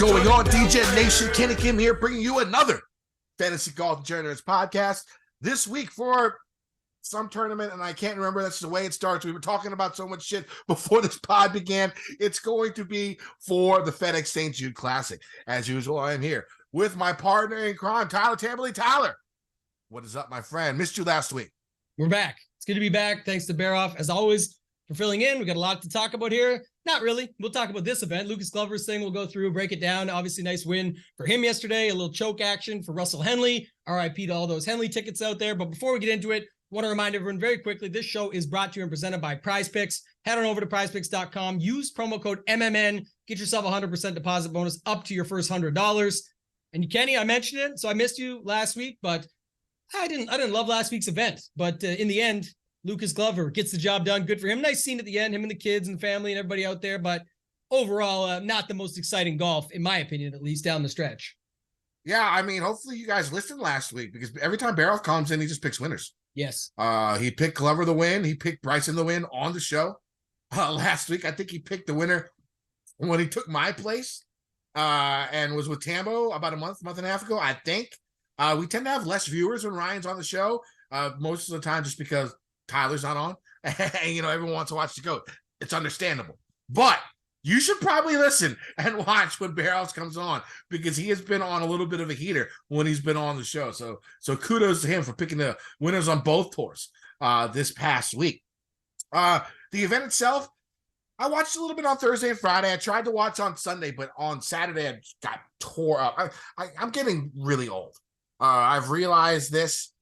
going on, DJ Nation? Kenny Kim here, bringing you another Fantasy Golf Degenerates podcast. This week for some tournament, and I can't remember. That's the way it starts. We were talking about so much shit before this pod began. It's going to be for the FedEx St. Jude Classic. As usual, I am here with my partner in crime, Tyler Tamboline. Tyler, what is up, my friend? Missed you last week. We're back. It's good to be back. Thanks to Bear Off, as always, for filling in. We got a lot to talk about here. Not really. We'll talk about this event. Lucas Glover's thing, we'll go through, break it down. Obviously, nice win for him yesterday. A little choke action for Russell Henley. RIP to all those Henley tickets out there. But before we get into it, I want to remind everyone very quickly, this show is brought to you and presented by PrizePicks. Head on over to prizepicks.com. Use promo code MMN. Get yourself a 100% deposit bonus up to your first $100. And Kenny, I mentioned it, so I missed you last week, but I didn't love last week's event. But in the end, Lucas Glover gets the job done. Good for him. Nice scene at the end, him and the kids and family and everybody out there. But overall, not the most exciting golf, in my opinion, at least down the stretch. Yeah, I mean, hopefully you guys listened last week because every time Barrow comes in, he just picks winners. Yes. He picked Glover to win. He picked Bryson to win on the show. Last week, I think he picked the winner when he took my place and was with Tambo about a month and a half ago, I think. We tend to have less viewers when Ryan's on the show most of the time just because Tyler's not on. And, you know, everyone wants to watch the GOAT. It's understandable. But you should probably listen and watch when Barrows comes on because he has been on a little bit of a heater when he's been on the show. So kudos to him for picking the winners on both tours this past week. The event itself, I watched a little bit on Thursday and Friday. I tried to watch on Sunday, but on Saturday I got tore up. I'm getting really old. I've realized this.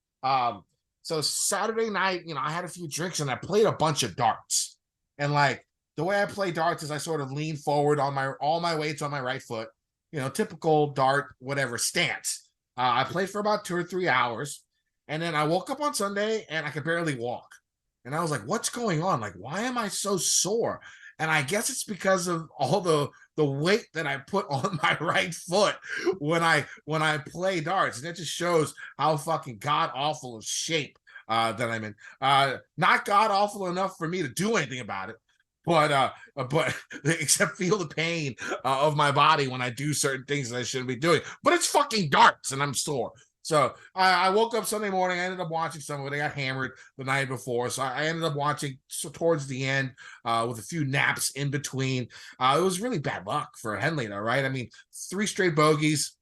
So Saturday night, you know, I had a few drinks and I played a bunch of darts. And like the way I play darts is I sort of lean forward on all my weight's on my right foot, you know, typical dart, whatever stance. I played for about 2 or 3 hours. And then I woke up on Sunday and I could barely walk. And I was like, what's going on? Like, why am I so sore? And I guess it's because of all the weight that I put on my right foot when I play darts. And it just shows how fucking god-awful of shape that I'm in. Not god-awful enough for me to do anything about it, but except feel the pain of my body when I do certain things that I shouldn't be doing. But it's fucking darts and I'm sore. So I woke up Sunday morning. I ended up watching some of it. I got hammered the night before. So I ended up watching towards the end with a few naps in between. It was really bad luck for Henley, though, right? I mean, 3 straight bogeys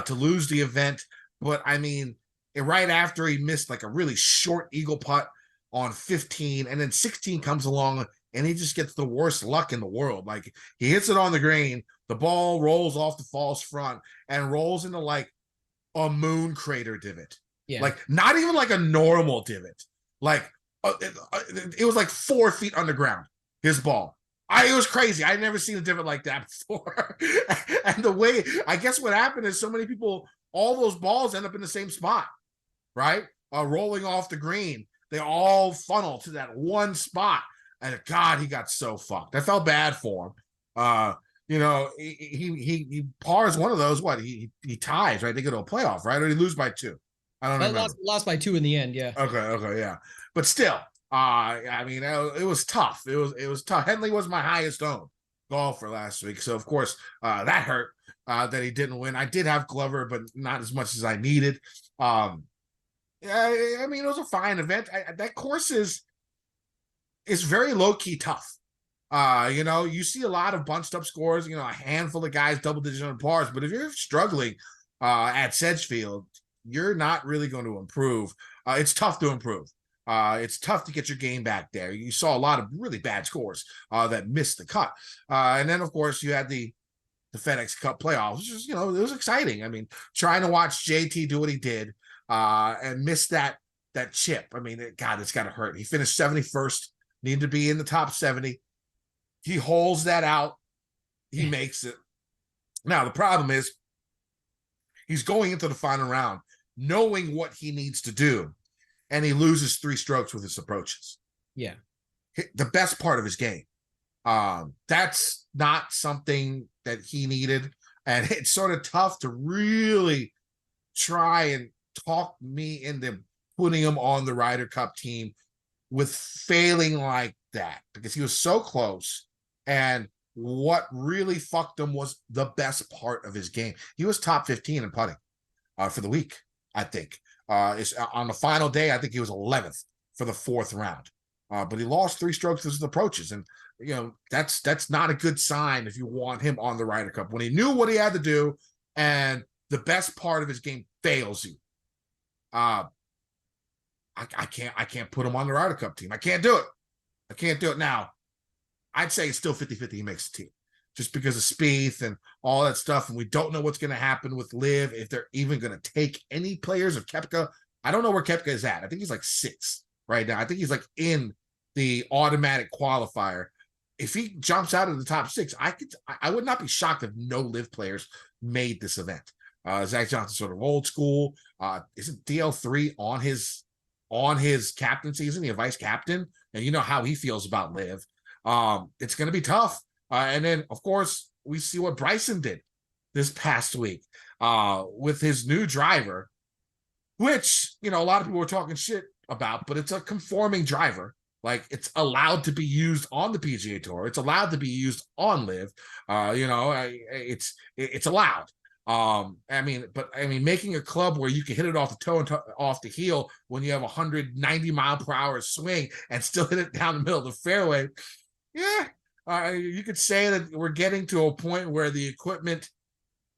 to lose the event. But, I mean, right after he missed like a really short eagle putt on 15, and then 16 comes along, and he just gets the worst luck in the world. Like, he hits it on the green. The ball rolls off the false front and rolls into, like, a moon crater divot. Yeah. Like not even like a normal divot. Like it was like 4 feet underground, his ball. It was crazy. I'd never seen a divot like that before. And the way, I guess what happened is so many people, all those balls end up in the same spot, right? Rolling off the green. They all funnel to that one spot. And God, he got so fucked. I felt bad for him. You know, he pars one of those. What he ties, right? They go to a playoff, right? Or he lose by 2. I don't know. Lost by 2 in the end, yeah. Okay, yeah. But still, I mean, it was tough. It was tough. Henley was my highest owned golfer last week, so of course that hurt that he didn't win. I did have Glover, but not as much as I needed. I mean, it was a fine event. That course is very low key tough. You know, you see a lot of bunched up scores, you know, a handful of guys double digit on pars, but if you're struggling at Sedgefield, you're not really going to improve. It's tough to improve. It's tough to get your game back there. You saw a lot of really bad scores that missed the cut. And then, of course, you had the FedEx Cup playoffs, which is, you know, it was exciting. I mean, trying to watch JT do what he did and miss that chip. I mean, God, it's got to hurt. He finished 71st, needed to be in the top 70. He holds that out. He makes it. Now, the problem is he's going into the final round knowing what he needs to do, and he loses 3 strokes with his approaches. Yeah. The best part of his game. That's not something that he needed, and it's sort of tough to really try and talk me into putting him on the Ryder Cup team with failing like that because he was so close. And what really fucked him was the best part of his game. He was top 15 in putting for the week, I think. On the final day, I think he was 11th for the 4th round. But he lost 3 strokes to his approaches. And, that's not a good sign if you want him on the Ryder Cup. When he knew what he had to do and the best part of his game fails you. I can't put him on the Ryder Cup team. I can't do it. Now, I'd say it's still 50-50 he makes the team. Just because of Spieth and all that stuff, and we don't know what's going to happen with Liv, if they're even going to take any players of Koepka. I don't know where Koepka is at. I think he's like 6th right now. I think he's like in the automatic qualifier. If he jumps out of the top 6, I would not be shocked if no Liv players made this event. Zach Johnson sort of old school. Isn't DL3 on his captaincy? Isn't he a vice captain? And you know how he feels about Liv. It's going to be tough. And then, of course, we see what Bryson did this past week with his new driver, which, a lot of people were talking shit about, but it's a conforming driver. Like, it's allowed to be used on the PGA Tour. It's allowed to be used on Liv. It's allowed. Making a club where you can hit it off the toe and off the heel when you have 190 mile per hour swing and still hit it down the middle of the fairway. Yeah. You could say that we're getting to a point where the equipment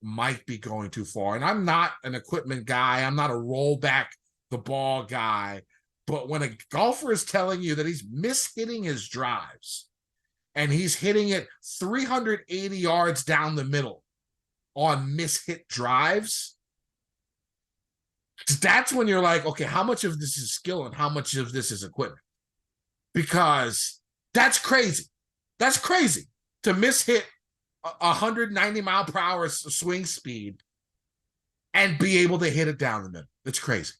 might be going too far. And I'm not an equipment guy. I'm not a roll back the ball guy. But when a golfer is telling you that he's mishitting his drives and he's hitting it 380 yards down the middle on mishit drives, that's when you're like, okay, how much of this is skill and how much of this is equipment? Because that's crazy. That's crazy to mishit 190 mile per hour swing speed and be able to hit it down the middle. It's crazy.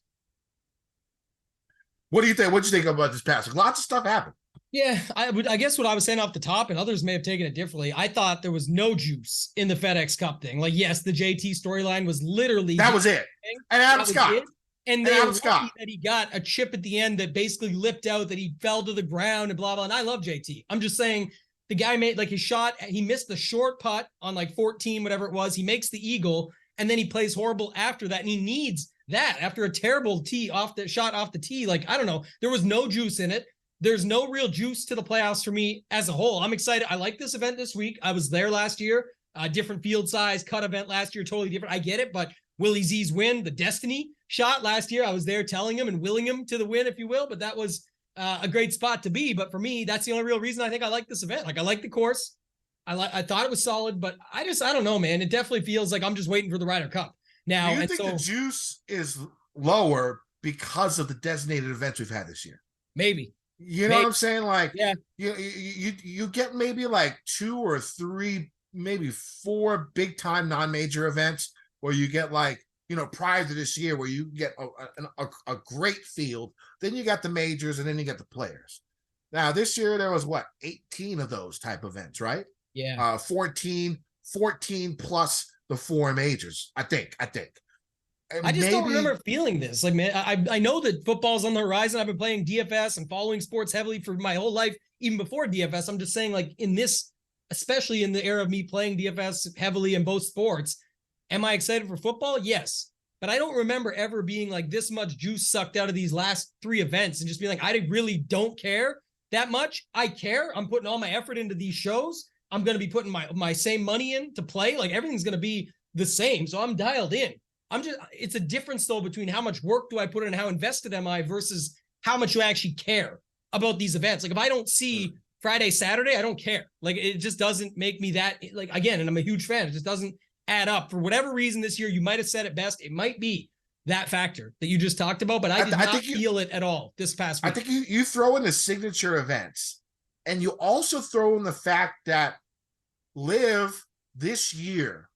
What do you think? What'd you think about this past week? Lots of stuff happened. Yeah, I guess what I was saying off the top, and others may have taken it differently. I thought there was no juice in the FedEx Cup thing. Like, yes, the JT storyline was literally that was it. And Adam Scott. And they were lucky that he got a chip at the end that basically lipped out, that he fell to the ground and blah, blah. And I love JT. I'm just saying the guy made like his shot. He missed the short putt on like 14, whatever it was. He makes the eagle and then he plays horrible after that. And he needs that after a terrible tee shot off the tee. Like, I don't know. There was no juice in it. There's no real juice to the playoffs for me as a whole. I'm excited. I like this event this week. I was there last year, different field size cut event last year, totally different. I get it, but Willie Z's win, the destiny shot last year, I was there telling him and willing him to the win, if you will, but that was a great spot to be. But for me, that's the only real reason I think I like this event. Like, I like the course. I thought it was solid, but I don't know, man. It definitely feels like I'm just waiting for the Ryder Cup. Now, do you think the juice is lower because of the designated events we've had this year? Maybe. You know what I'm saying? Like, yeah, you get maybe like 2 or 3, maybe 4 big time non-major events where you get like, prior to this year where you get a great field. Then you got the majors and then you get the players. Now this year there was 18 of those type events, right? Yeah. 14 plus the 4 majors. I think. I just don't remember feeling this. Like, man, I know that football's on the horizon. I've been playing DFS and following sports heavily for my whole life, even before DFS. I'm just saying, like, in this, especially in the era of me playing DFS heavily in both sports, am I excited for football? Yes. But I don't remember ever being like this much juice sucked out of these last 3 events and just being like, I really don't care that much. I care. I'm putting all my effort into these shows. I'm going to be putting my same money in to play. Like, everything's going to be the same. So I'm dialed in. It's a difference though between how much work do I put in and how invested am I versus how much you actually care about these events. Like, if I don't see Friday, Saturday, I don't care. Like, it just doesn't make me that, like, again, and I'm a huge fan. It just doesn't add up for whatever reason this year. You might have said it best. It might be that factor that you just talked about, but I did not feel it at all this past week. I think you throw in the signature events and you also throw in the fact that Liv this year,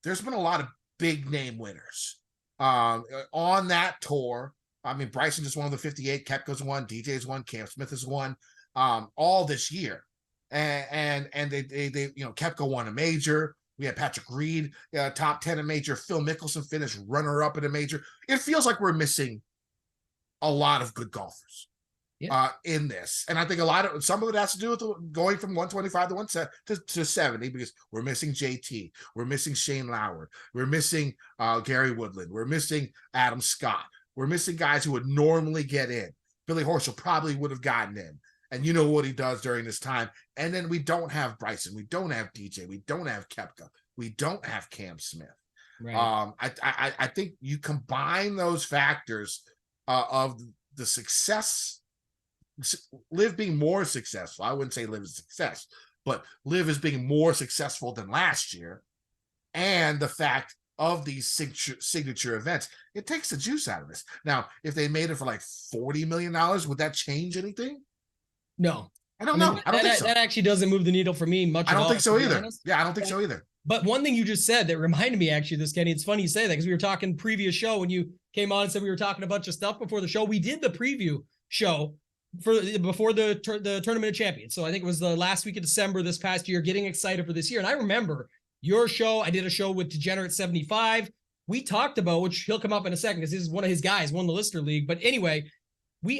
there's been a lot of big name winners on that tour. I mean, Bryson just won the 58, Koepka's won, DJ's won, Cam Smith has won all this year. And they Koepka won a major. We had Patrick Reed, top 10 in major. Phil Mickelson finished runner-up in a major. It feels like we're missing a lot of good golfers. in this. And I think some of it has to do with going from 125 to 70, because we're missing JT, we're missing Shane Lauer, we're missing Gary Woodland, we're missing Adam Scott, we're missing guys who would normally get in. Billy Horschel probably would have gotten in. And you know what he does during this time. And then we don't have Bryson, we don't have DJ, we don't have Koepka, we don't have Cam Smith. Right. I think you combine those factors of the success, Liv being more successful. I wouldn't say Liv is a success, but Liv is being more successful than last year, and the fact of these signature events, it takes the juice out of this. Now, if they made it for like $40 million, would that change anything? No, I don't know. I don't think so. That actually doesn't move the needle for me much. I don't think so either. Yeah, I don't think so either. But one thing you just said that reminded me actually of this, Kenny, it's funny you say that, because we were talking previous show when you came on and said we were talking a bunch of stuff before the show. We did the preview show before the Tournament of Champions. So I think it was the last week of December this past year, getting excited for this year. And I remember your show. I did a show with Degenerates 75. We talked about, which he'll come up in a second because this is one of his guys, won the Listener League. But anyway,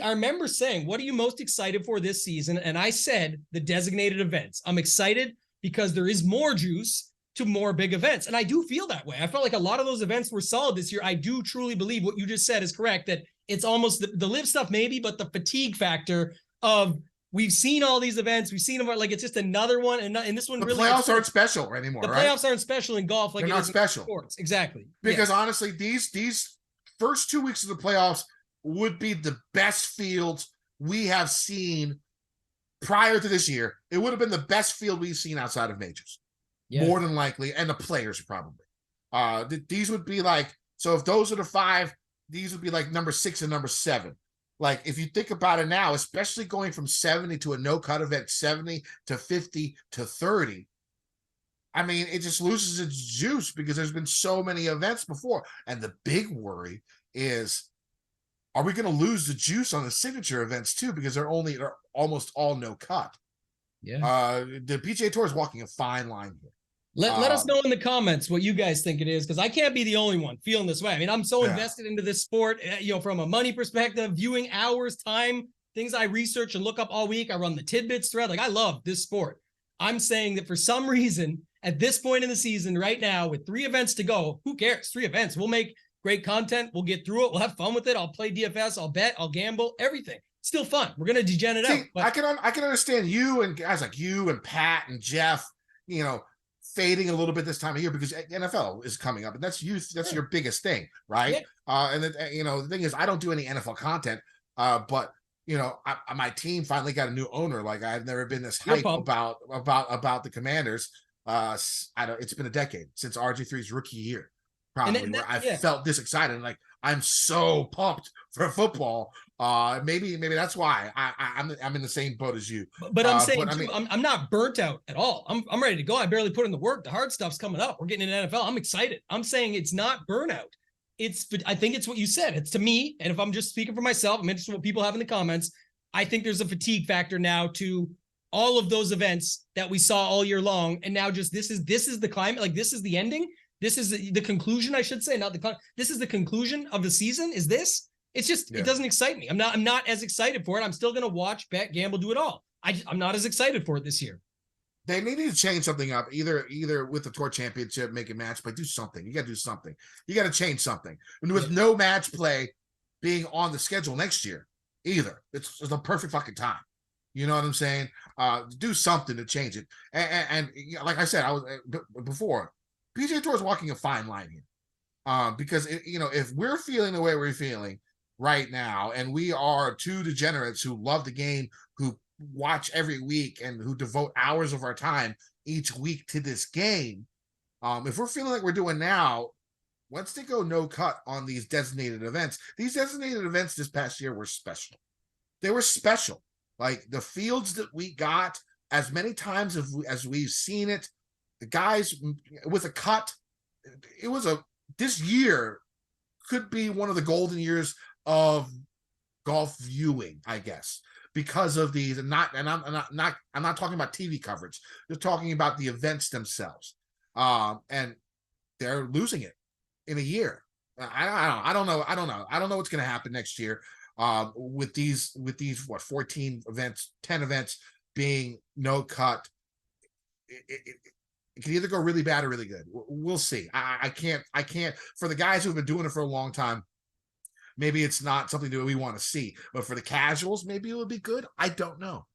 I remember saying, what are you most excited for this season? And I said the designated events. I'm excited because there is more juice to more big events. And I do feel that way. I felt like a lot of those events were solid this year. I do truly believe what you just said is correct, that it's almost the live stuff maybe, but the fatigue factor of we've seen all these events. We've seen them like it's just another one. And this one the really. The playoffs aren't special anymore, The playoffs aren't special in golf. Like they're not special. Sports. Exactly. Because honestly, these first 2 weeks of the playoffs would be the best fields we have seen prior to this year. It would have been the best field we've seen outside of majors. Yeah. More than likely, and the players probably. These would be like, so if those are the 5, these would be like number 6 and number 7. Like if you think about it now, especially going from 70 to a no-cut event, 70 to 50 to 30, I mean, it just loses its juice because there's been so many events before. And the big worry is, are we going to lose the juice on the signature events too? Because they're almost all no-cut. Yeah. The PGA Tour is walking a fine line here. Let us know in the comments what you guys think it is, because I can't be the only one feeling this way. I mean, I'm so invested into this sport, from a money perspective, viewing hours, time, things I research and look up all week. I run the tidbits thread. Like, I love this sport. I'm saying that for some reason, at this point in the season right now, with 3 events to go, who cares? 3 events. We'll make great content. We'll get through it. We'll have fun with it. I'll play DFS. I'll bet. I'll gamble. Everything. Still fun. We're going to degenerate out. But I can understand you and guys like you and Pat and Jeff, fading a little bit this time of year because NFL is coming up, and that's your biggest thing, right? Yeah. And then, the thing is, I don't do any NFL content, but my team finally got a new owner. Like, I've never been this hype about the Commanders. It's been a decade since RG3's rookie year, probably, where I felt this excited. Like, I'm so pumped for football. Maybe that's why I'm in the same boat as you. But I'm saying I'm not burnt out at all. I'm ready to go. I barely put in the work. The hard stuff's coming up. We're getting into NFL. I'm excited. I'm saying it's not burnout. I think it's what you said. It's to me, and if I'm just speaking for myself, I'm interested in what people have in the comments. I think there's a fatigue factor now to all of those events that we saw all year long, and now just this is the climate. Like, this is the ending. This is the conclusion, I should say, this is the conclusion of the season. Is this? It's just, It doesn't excite me. I'm not as excited for it. I'm still going to watch, bet, gamble, do it all. I'm not as excited for it this year. They need to change something up, either with the Tour Championship, make it match play, do something. You got to do something. You got to change something. And with no match play being on the schedule next year either, it's the perfect fucking time. You know what I'm saying? Do something to change it. And like I said, I was before, PGA Tour is walking a fine line here, because if we're feeling the way we're feeling right now, and we are 2 degenerates who love the game, who watch every week, and who devote hours of our time each week to this game, if we're feeling like we're doing now, once they go no cut on these designated events this past year were special. They were special. Like, the fields that we got, as many times as we've seen it, the guys with a cut, this year could be one of the golden years of golf viewing, I guess, because of these. I'm not talking about TV coverage. They're talking about the events themselves, and they're losing it in a year. I don't know what's going to happen next year. with these what 14 events, 10 events being no cut, it can either go really bad or really good. We'll see. I can't for the guys who've been doing it for a long time. Maybe it's not something that we want to see, but for the casuals, maybe it would be good. I don't know.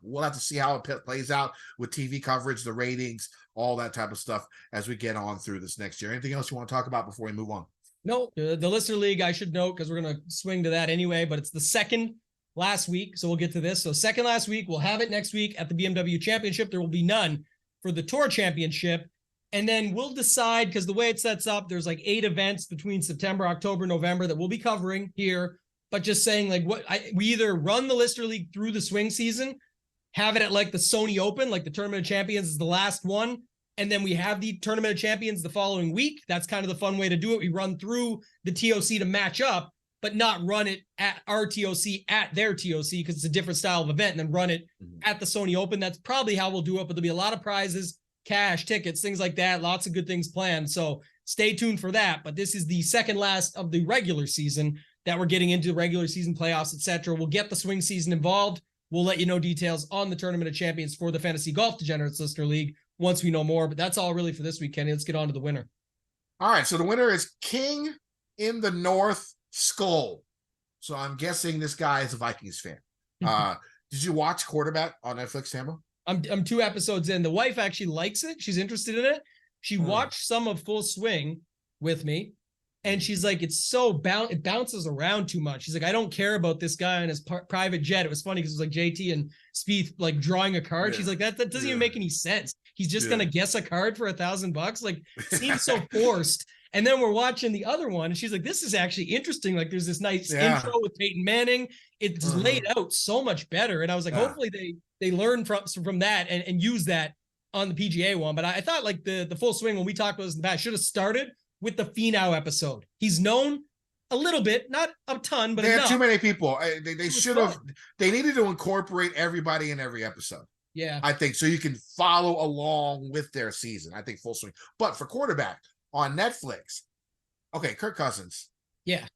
We'll have to see how it plays out with TV coverage, the ratings, all that type of stuff as we get on through this next year. Anything else you want to talk about before we move on? No, the Listener League, I should note, because we're going to swing to that anyway, but it's the second last week, so we'll get to this. So second last week, we'll have it next week at the BMW Championship. There will be none for the Tour Championship. And then we'll decide, because the way it sets up, there's like 8 events between September, October, November that we'll be covering here. But just saying, like, we either run the Listener League through the swing season, have it at like the Sony Open, like the Tournament of Champions is the last one, and then we have the Tournament of Champions the following week. That's kind of the fun way to do it. We run through the TOC to match up, but not run it at our TOC at their TOC, because it's a different style of event, and then run it at the Sony Open. That's probably how we'll do it, but there'll be a lot of prizes, cash, tickets, things like that. Lots of good things planned. So stay tuned for that. But this is the second last of the regular season that we're getting into, the regular season playoffs, etc. We'll get the swing season involved. We'll let you know details on the Tournament of Champions for the Fantasy Golf Degenerates Listener League once we know more. But that's all really for this week, Kenny. Let's get on to the winner. All right. So the winner is King in the North Skull. So I'm guessing this guy is a Vikings fan. Did you watch Quarterback on Netflix, Tambo? I'm 2 episodes in. The wife actually likes it. She's interested in it. She watched some of Full Swing with me, and she's like, it's so it bounces around too much. She's like, I don't care about this guy on his private jet. It was funny because it was like JT and Spieth like drawing a card. Yeah. She's like, that doesn't even make any sense. He's just gonna guess a card for $1,000. Like, it seems so forced. And then we're watching the other one, and she's like, this is actually interesting. Like, there's this nice intro with Peyton Manning. It's laid out so much better. And I was like, hopefully they learn from that and use that on the PGA one. But I thought like the Full Swing, when we talked about this in the past, should have started with the Finau episode. He's known a little bit, not a ton, but they enough. had too many people. They should have. They needed to incorporate everybody in every episode. Yeah, I think so you can follow along with their season. I think Full Swing, but for Quarterback on Netflix, okay, Kirk Cousins. Yeah,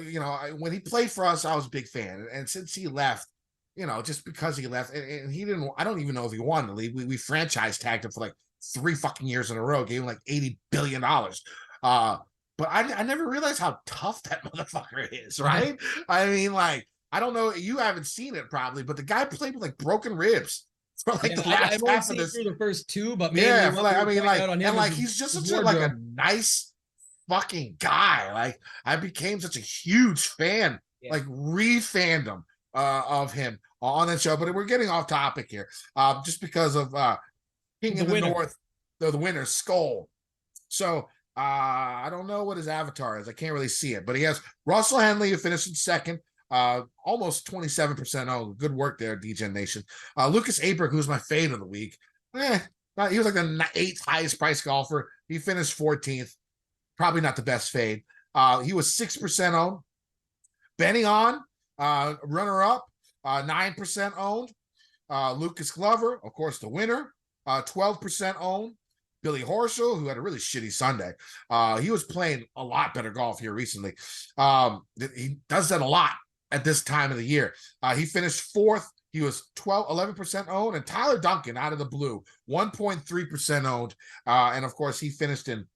you know, when he played for us, I was a big fan, and since he left, you know, just because he left, and he didn't. I don't even know if he wanted to leave. We franchise tagged him for like 3 fucking years in a row, gave him like $80 billion. But I never realized how tough that motherfucker is, right? I mean, like, I don't know, you haven't seen it probably, but the guy played with like broken ribs for like the last half of this. Through the first 2, but yeah, like, I mean, like, and like he's just such like a nice fucking guy. Like, I became such a huge fan, like re-fandom of him on that show. But we're getting off topic here, just because of King in the North, the winner, Skull. So I don't know what his avatar is. I can't really see it, but he has Russell Henley, who finished in second, almost 27%. Oh, good work there, DGen Nation. Lucas Aberg, who's my fade of the week. He was like the 8th highest price golfer. He finished 14th. Probably not the best fade. He was 6% owned. Benny On, runner up, 9% owned. Lucas Glover, of course, the winner, 12% owned. Billy Horschel, who had a really shitty Sunday. He was playing a lot better golf here recently. He does that a lot at this time of the year. He finished 4th. He was 11% owned. And Tyler Duncan, out of the blue, 1.3% owned. And, of course, he finished in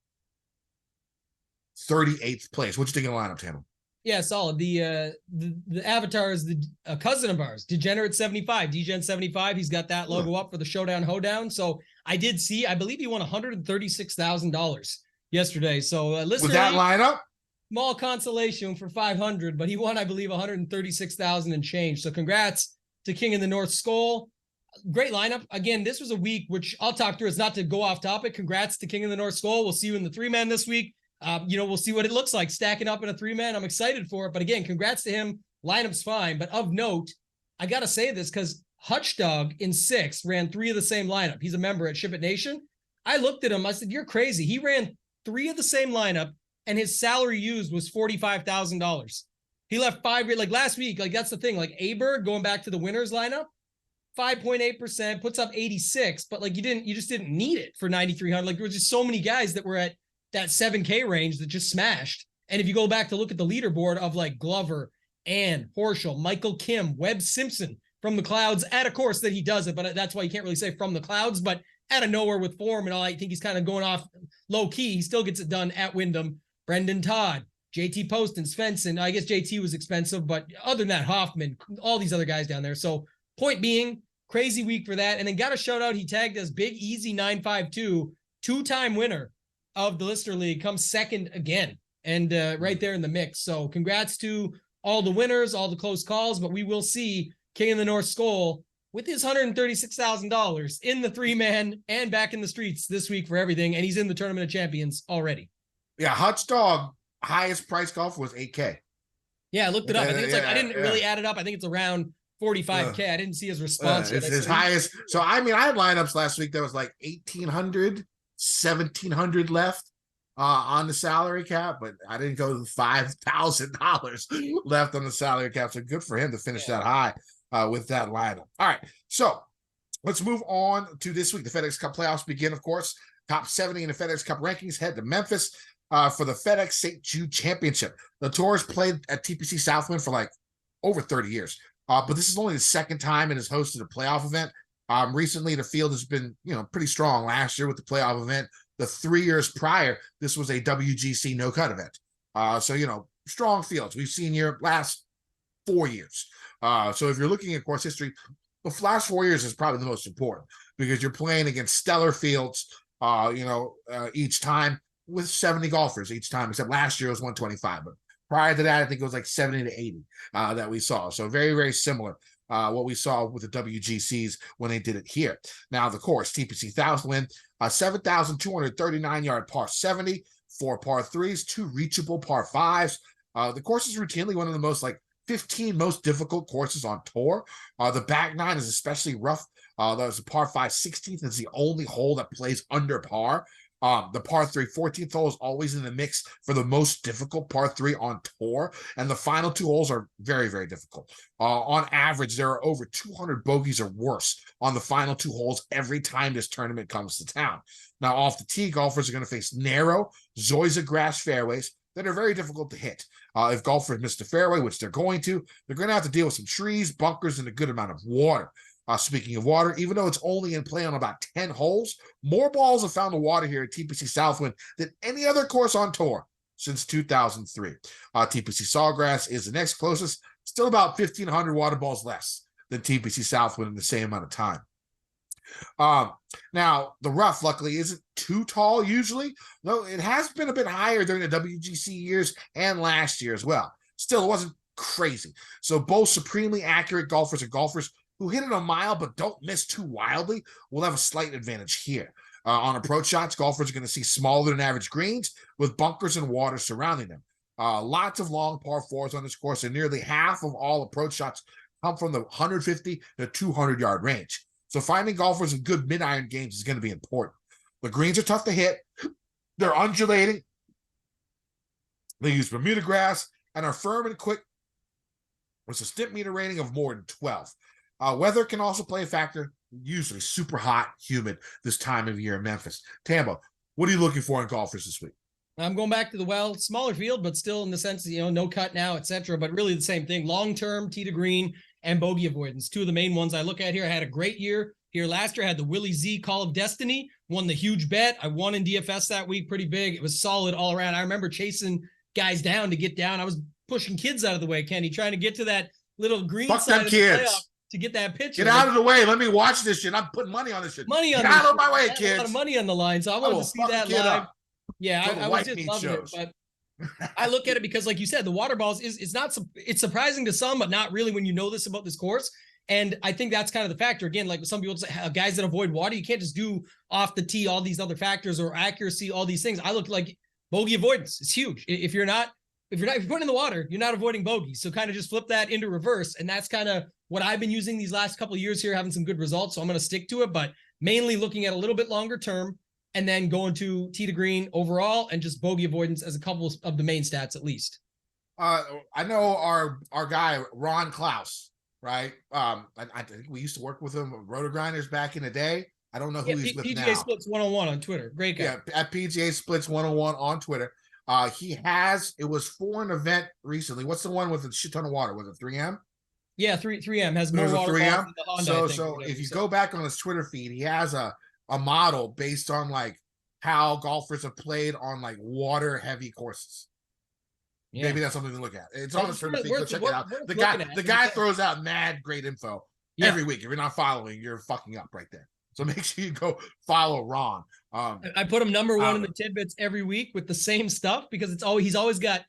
38th place. What you think of the lineup, Tammy? Yeah, solid. The avatar is a cousin of ours, Degenerates 75, Degen 75. He's got that logo up for the Showdown Hoedown. So I did see, I believe he won $136,000 yesterday. So listen, with that lineup, small consolation for 500, but he won, I believe, 136,000 and change. So congrats to King in the North Skull. Great lineup. Again, this was a week which I'll talk through. It's not to go off topic. Congrats to King in the North Skull. We'll see you in the 3-man this week. We'll see what it looks like stacking up in a 3-man. I'm excited for it. But again, congrats to him. Lineup's fine. But of note, I got to say this because Hutchdog in 6 ran 3 of the same lineup. He's a member at Ship It Nation. I looked at him. I said, you're crazy. He ran 3 of the same lineup and his salary used was $45,000. He left 5, like last week. Like, that's the thing. Like Aberg going back to the winners lineup, 5.8%, puts up 86, but like you just didn't need it for 9,300. Like there were just so many guys that were at that 7K range that just smashed. And if you go back to look at the leaderboard of like Glover and Horschel, Michael Kim, Webb Simpson from the clouds at a course that he does it, but that's why you can't really say from the clouds, but out of nowhere with form and all. I think he's kind of going off low key. He still gets it done at Wyndham. Brendan Todd, JT Poston, Svensson. I guess JT was expensive, but other than that, Hoffman, all these other guys down there. So point being, crazy week for that. And then got a shout out. He tagged us Big Easy 952, two-time winner of the Lister League, comes second again and right there in the mix. So congrats to all the winners, all the close calls, but we will see King of the North Skull with his $136,000 in the 3-man and back in the streets this week for everything. And he's in the Tournament of Champions already. Yeah, Hutch Dog, highest price golf was 8K. Yeah, I looked it up. I think it's I didn't really add it up. I think it's around 45K. I didn't see his response. It's his highest. So, I mean, I had lineups last week that was like 1,800, 1,700 left on the salary cap, but I didn't go to $5,000 left on the salary cap. So good for him to finish that high with that lineup. All right. So let's move on to this week. The FedEx Cup playoffs begin, of course. Top 70 in the FedEx Cup rankings head to Memphis for the FedEx St. Jude Championship. The tour has played at TPC Southwind for like over 30 years. But this is only the second time it has hosted a playoff event. Recently, the field has been, pretty strong. Last year with the playoff event, the 3 years prior, this was a WGC no-cut event. So, strong fields. We've seen your last 4 years. So if you're looking at course history, the last 4 years is probably the most important because you're playing against stellar fields, each time with 70 golfers each time, except last year it was 125. But prior to that, I think it was like 70 to 80 that we saw. So very, very similar what we saw with the WGCs when they did it here. Now, the course, TPC Southwind, 7,239-yard par 70, 4 par 3s, 2 reachable par 5s. The course is routinely one of the most 15 most difficult courses on tour. The back nine is especially rough. That was a par 5 16th. It's the only hole that plays under par. The par 3 14th hole is always in the mix for the most difficult par 3 on tour. And the final 2 holes are very, very difficult. On average, there are over 200 bogeys or worse on the final 2 holes every time this tournament comes to town. Now, off the tee, golfers are going to face narrow Zoysia grass fairways that are very difficult to hit. If golfers miss the fairway, which they're going to have to deal with some trees, bunkers, and a good amount of water. Speaking of water, even though it's only in play on about 10 holes, more balls have found the water here at TPC Southwind than any other course on tour since 2003. TPC Sawgrass is the next closest, still about 1,500 water balls less than TPC Southwind in the same amount of time. Now, the rough, luckily, isn't too tall usually, though it has been a bit higher during the WGC years and last year as well. Still, it wasn't crazy. So both supremely accurate golfers and golfers who hit it a mile but don't miss too wildly will have a slight advantage here. On approach shots, golfers are going to see smaller than average greens with bunkers and water surrounding them. Lots of long par 4s on this course, and nearly half of all approach shots come from the 150 to 200-yard range. So finding golfers in good mid-iron games is going to be important. The greens are tough to hit. They're undulating. They use Bermuda grass and are firm and quick with a stimp meter rating of more than 12. Weather can also play a factor, usually super hot, humid this time of year in Memphis. Tambo, what are you looking for in golfers this week? I'm going back to the smaller field, but still in the sense, no cut now, etc. But really the same thing, long-term, tee to green, and bogey avoidance. 2 of the main ones I look at here. I had a great year here last year. I had the Willie Z Call of Destiny, won the huge bet. I won in DFS that week pretty big. It was solid all around. I remember chasing guys down to get down. I was pushing kids out of the way, Kenny, trying to get to that little green side of the playoff to get that picture. Get out of the way. Let me watch this shit. I'm putting money on this shit. Get out of my way, kids. A lot of money on the line, so I wanted to see that live. Yeah, I was just loving shows. it, but I look at it because, like you said, the water balls it's surprising to some, but not really when you know this about this course. And I think that's kind of the factor. Again, like some people say, guys that avoid water, you can't just do off the tee all these other factors or accuracy, all these things. I look like bogey avoidance is huge. If you're putting in the water, you're not avoiding bogeys. So kind of just flip that into reverse. And that's kind of what I've been using these last couple of years here, having some good results. So I'm going to stick to it, but mainly looking at a little bit longer term and then going to tee to green overall and just bogey avoidance as a couple of the main stats, at least. I know our guy, Ron Klaus, right? I think we used to work with him at Roto Grinders back in the day. I don't know who he's with PGA now. Splits 101 on Twitter. Great guy. Yeah, at PGA Splits 101 on Twitter. It was for an event recently. What's the one with a shit ton of water? Was it 3M? Yeah, 3M has more There's a water 3M. than the Honda. So if you go back on his Twitter feed, he has a model based on like how golfers have played on like water heavy courses. Yeah. Maybe that's something to look at. It's on his Twitter feed. Go check it out. The guy throws out mad great info every week. If you're not following, you're fucking up right there. So make sure you go follow Ron. I put him number one in the tidbits every week with the same stuff because he's always got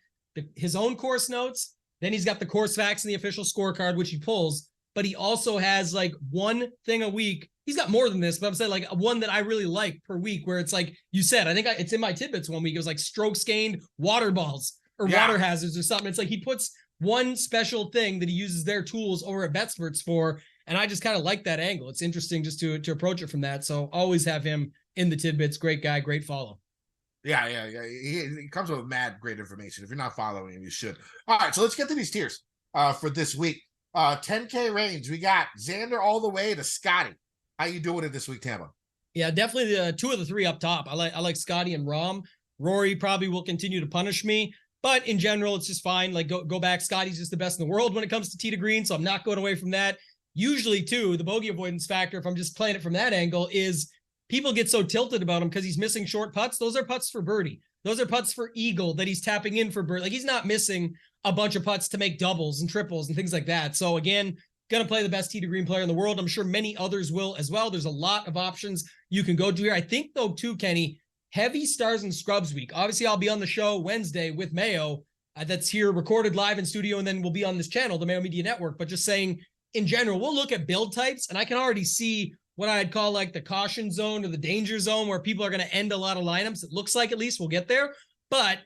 his own course notes. Then he's got the course facts and the official scorecard, which he pulls. But he also has like one thing a week. He's got more than this, but I'm saying like one that I really like per week where it's like you said, I think it's in my tidbits one week. It was like strokes gained water balls or water hazards or something. It's like he puts one special thing that he uses their tools over at BetSperts for. And I just kind of like that angle. It's interesting just to approach it from that. So always have him in the tidbits. Great guy, great follow. Yeah. He comes with mad great information. If you're not following him, you should. All right, so let's get to these tiers for this week. 10K range. We got Xander all the way to Scotty. How you doing it this week, Tambo? Yeah, definitely the two of the three up top. I like Scotty and Rahm. Rory probably will continue to punish me, but in general, it's just fine. Like go back. Scotty's just the best in the world when it comes to tee to green, so I'm not going away from that. Usually, too, the bogey avoidance factor, if I'm just playing it from that angle, is people get so tilted about him because he's missing short putts. Those are putts for birdie. Those are putts for eagle that he's tapping in for birdie. Like he's not missing a bunch of putts to make doubles and triples and things like that. So again, going to play the best tee to green player in the world. I'm sure many others will as well. There's a lot of options you can go to here. I think though too, Kenny, heavy stars and scrubs week. Obviously I'll be on the show Wednesday with Mayo. That's here recorded live in studio. And then we'll be on this channel, the Mayo Media Network, but just saying in general, we'll look at build types and I can already see what I'd call like the caution zone or the danger zone where people are going to end a lot of lineups. It looks like at least we'll get there, but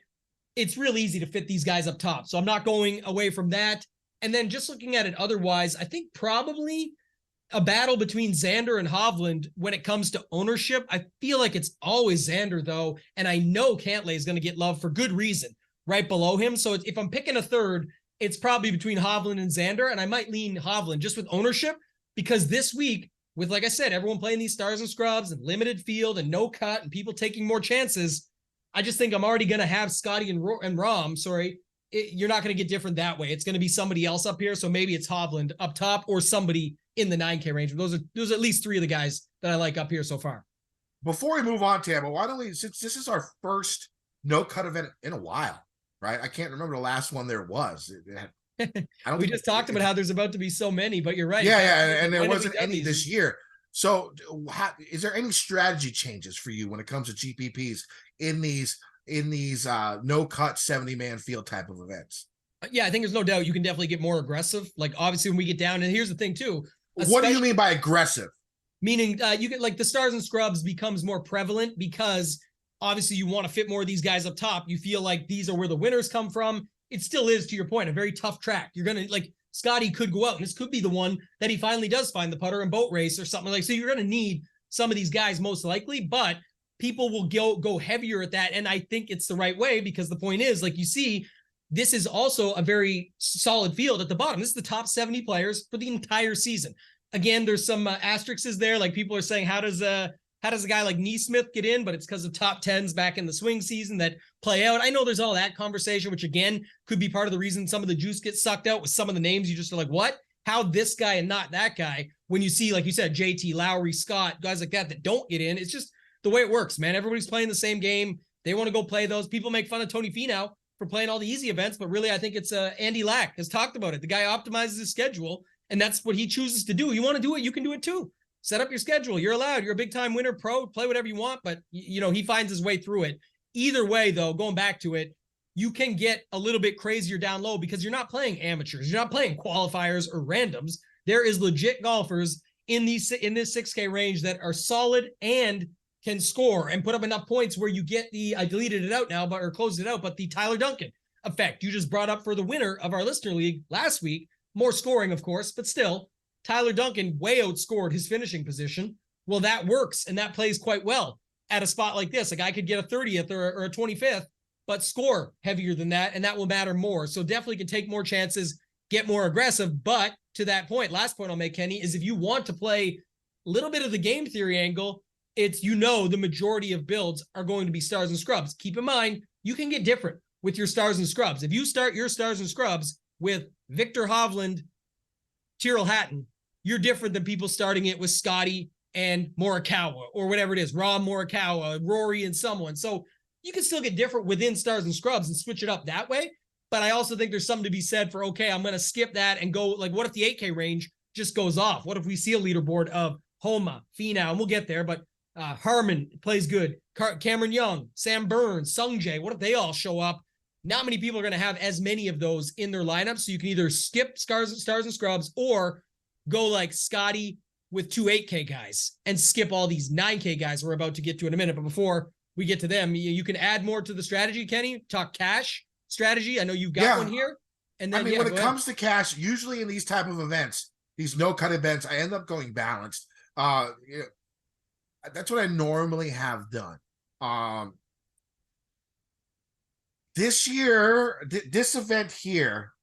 it's real easy to fit these guys up top. So I'm not going away from that. And then just looking at it otherwise, I think probably a battle between Xander and Hovland when it comes to ownership. I feel like it's always Xander though. And I know Cantlay is going to get love for good reason right below him. So if I'm picking a third, it's probably between Hovland and Xander. And I might lean Hovland just with ownership because this week with, like I said, everyone playing these stars and scrubs and limited field and no cut and people taking more chances, I just think I'm already going to have Scotty and Rahm. Sorry, you're not going to get different that way. It's going to be somebody else up here. So maybe it's Hovland up top or somebody in the 9K range. Those are at least three of the guys that I like up here so far. Before we move on, Tambo, why don't we, since this is our first no cut event in a while, right? I can't remember the last one there was. We just talked about how there's about to be so many, but you're right. Yeah, and there wasn't any this year. So is there any strategy changes for you when it comes to GPPs in these no cut 70-man field type of events? Yeah, I think there's no doubt you can definitely get more aggressive. Like obviously when we get down, and here's the thing too. What do you mean by aggressive? Meaning you get like the stars and scrubs becomes more prevalent because obviously you want to fit more of these guys up top. You feel like these are where the winners come from. It still is, to your point, a very tough track. You're going to like Scotty could go out and this could be the one that he finally does find the putter and boat race or something like, so you're going to need some of these guys most likely, but people will go heavier at that. And I think it's the right way because the point is, like you see, this is also a very solid field at the bottom. This is the top 70 players for the entire season. Again, there's some asterisks there. Like people are saying, how does a guy like Neesmith get in? But it's because of top 10s back in the swing season that play out. I know there's all that conversation, which again, could be part of the reason some of the juice gets sucked out with some of the names. You just are like, what? How this guy and not that guy? When you see, like you said, JT, Lowry, Scott, guys like that don't get in. It's just the way it works, man. Everybody's playing the same game. They want to go play those. People make fun of Tony Finau for playing all the easy events, but really I think it's Andy Lack has talked about it. The guy optimizes his schedule, and that's what he chooses to do. You want to do it, you can do it too. Set up your schedule. You're allowed. You're a big time winner, pro, play whatever you want, but he finds his way through it. Either way, though, going back to it, you can get a little bit crazier down low because you're not playing amateurs. You're not playing qualifiers or randoms. There is legit golfers in this 6K range that are solid and can score and put up enough points where you get I deleted it out now, or closed it out, but the Tyler Duncan effect you just brought up for the winner of our listener league last week. More scoring, of course, but still, Tyler Duncan way outscored his finishing position. Well, that works, and that plays quite well at a spot like this. A guy could get a 30th or a 25th, but score heavier than that, and that will matter more. So definitely can take more chances, get more aggressive. But to that point, last point I'll make, Kenny, is if you want to play a little bit of the game theory angle, it's the majority of builds are going to be stars and scrubs. Keep in mind, you can get different with your stars and scrubs. If you start your stars and scrubs with Victor Hovland, Tyrrell Hatton, you're different than people starting it with Scotty and Morikawa or whatever it is, Rob Morikawa, Rory and someone. So you can still get different within stars and scrubs and switch it up that way. But I also think there's something to be said for, okay, I'm going to skip that and go, like, what if the 8K range just goes off? What if we see a leaderboard of Homa, Finau, and we'll get there, but Harmon plays good, Cameron Young, Sam Burns, Sungjae, what if they all show up? Not many people are going to have as many of those in their lineup, so you can either skip stars and scrubs or go like Scotty with 2 8K guys and skip all these 9K guys we're about to get to in a minute. But before we get to them, you can add more to the strategy, Kenny. Talk cash strategy. I know you've got one here. And then, when it comes to cash, usually in these type of events, these no-cut events, I end up going balanced. That's what I normally have done. This year, this event here,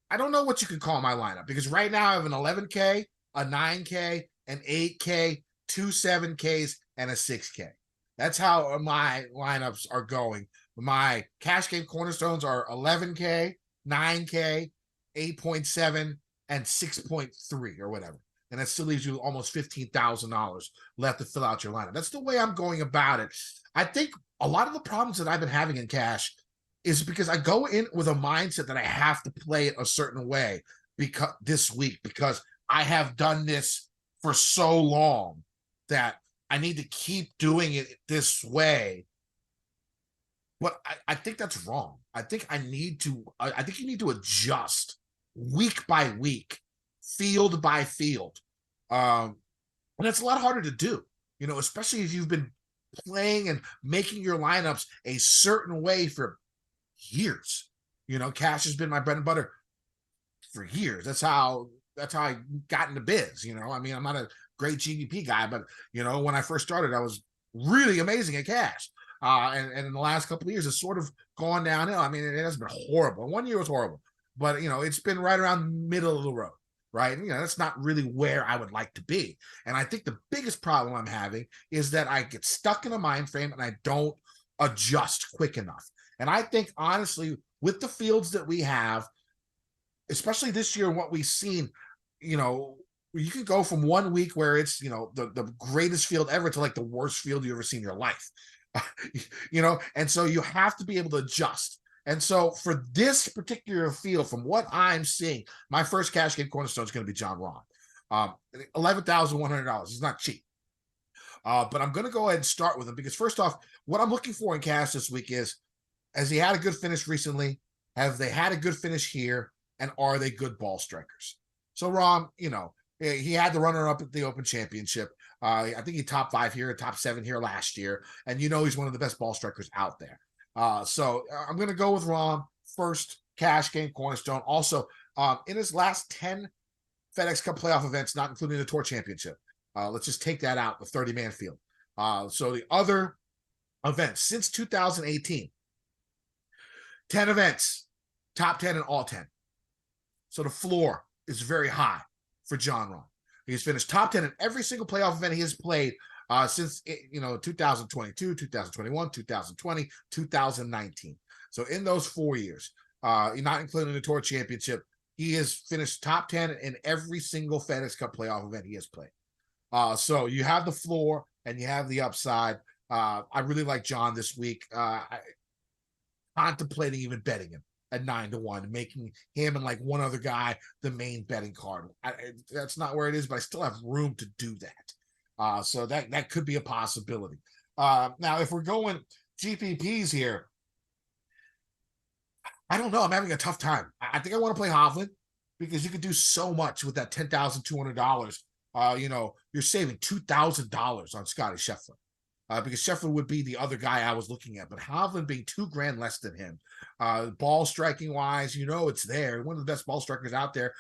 I don't know what you could call my lineup, because right now I have an 11K, a 9K, an 8K, 2 7Ks, and a 6K. That's how my lineups are going. My cash game cornerstones are 11K, 9K, 8.7, and 6.3 or whatever. And that still leaves you almost $15,000 left to fill out your lineup. That's the way I'm going about it. I think a lot of the problems that I've been having in cash is because I go in with a mindset that I have to play it a certain way because I have done this for so long that I need to keep doing it this way. But I think that's wrong. I think you need to adjust week by week, field by field. And it's a lot harder to do, especially if you've been playing and making your lineups a certain way for years. Cash has been my bread and butter for years. That's how I got into biz. I'm not a great GDP guy, but when I first started, I was really amazing at cash. And in the last couple of years, it's sort of gone downhill. It has been horrible. 1 year was horrible, but it's been right around the middle of the road, right? That's not really where I would like to be. And I think the biggest problem I'm having is that I get stuck in a mind frame and I don't adjust quick enough. And I think, honestly, with the fields that we have, especially this year, what we've seen, you can go from 1 week where it's, the greatest field ever to like the worst field you ever seen in your life. And so you have to be able to adjust. And so for this particular field, from what I'm seeing, my first cash game cornerstone is going to be John Rahm. $11,100 is not cheap. But I'm going to go ahead and start with him because, first off, what I'm looking for in cash this week is, has he had a good finish recently? Have they had a good finish here? And are they good ball strikers? So Rahm, he had the runner-up at the Open Championship. I think he top 5 here, top 7 here last year. And he's one of the best ball strikers out there. So I'm going to go with Rahm, first cash game cornerstone. Also, in his last 10 FedEx Cup playoff events, not including the Tour Championship, let's just take that out, the 30-man field. So the other events since 2018, 10 events, top 10 in all 10. So the floor is very high for John Rahm. He's finished top 10 in every single playoff event he has played since 2022, 2021, 2020, 2019. So in those 4 years, not including the Tour Championship, he has finished top 10 in every single FedEx Cup playoff event he has played. So you have the floor and you have the upside. I really like John this week. Contemplating even betting him at 9-1, making him and like one other guy the main betting card. That's not where it is, but I still have room to do that. So that could be a possibility. Now, if we're going GPPs here, I don't know. I'm having a tough time. I think I want to play Hovland because you could do so much with that $10,200. You're saving $2,000 on Scotty Scheffler. Because Scheffler would be the other guy I was looking at, but Hovland being $2,000 less than him, ball striking wise, it's there. One of the best ball strikers out there,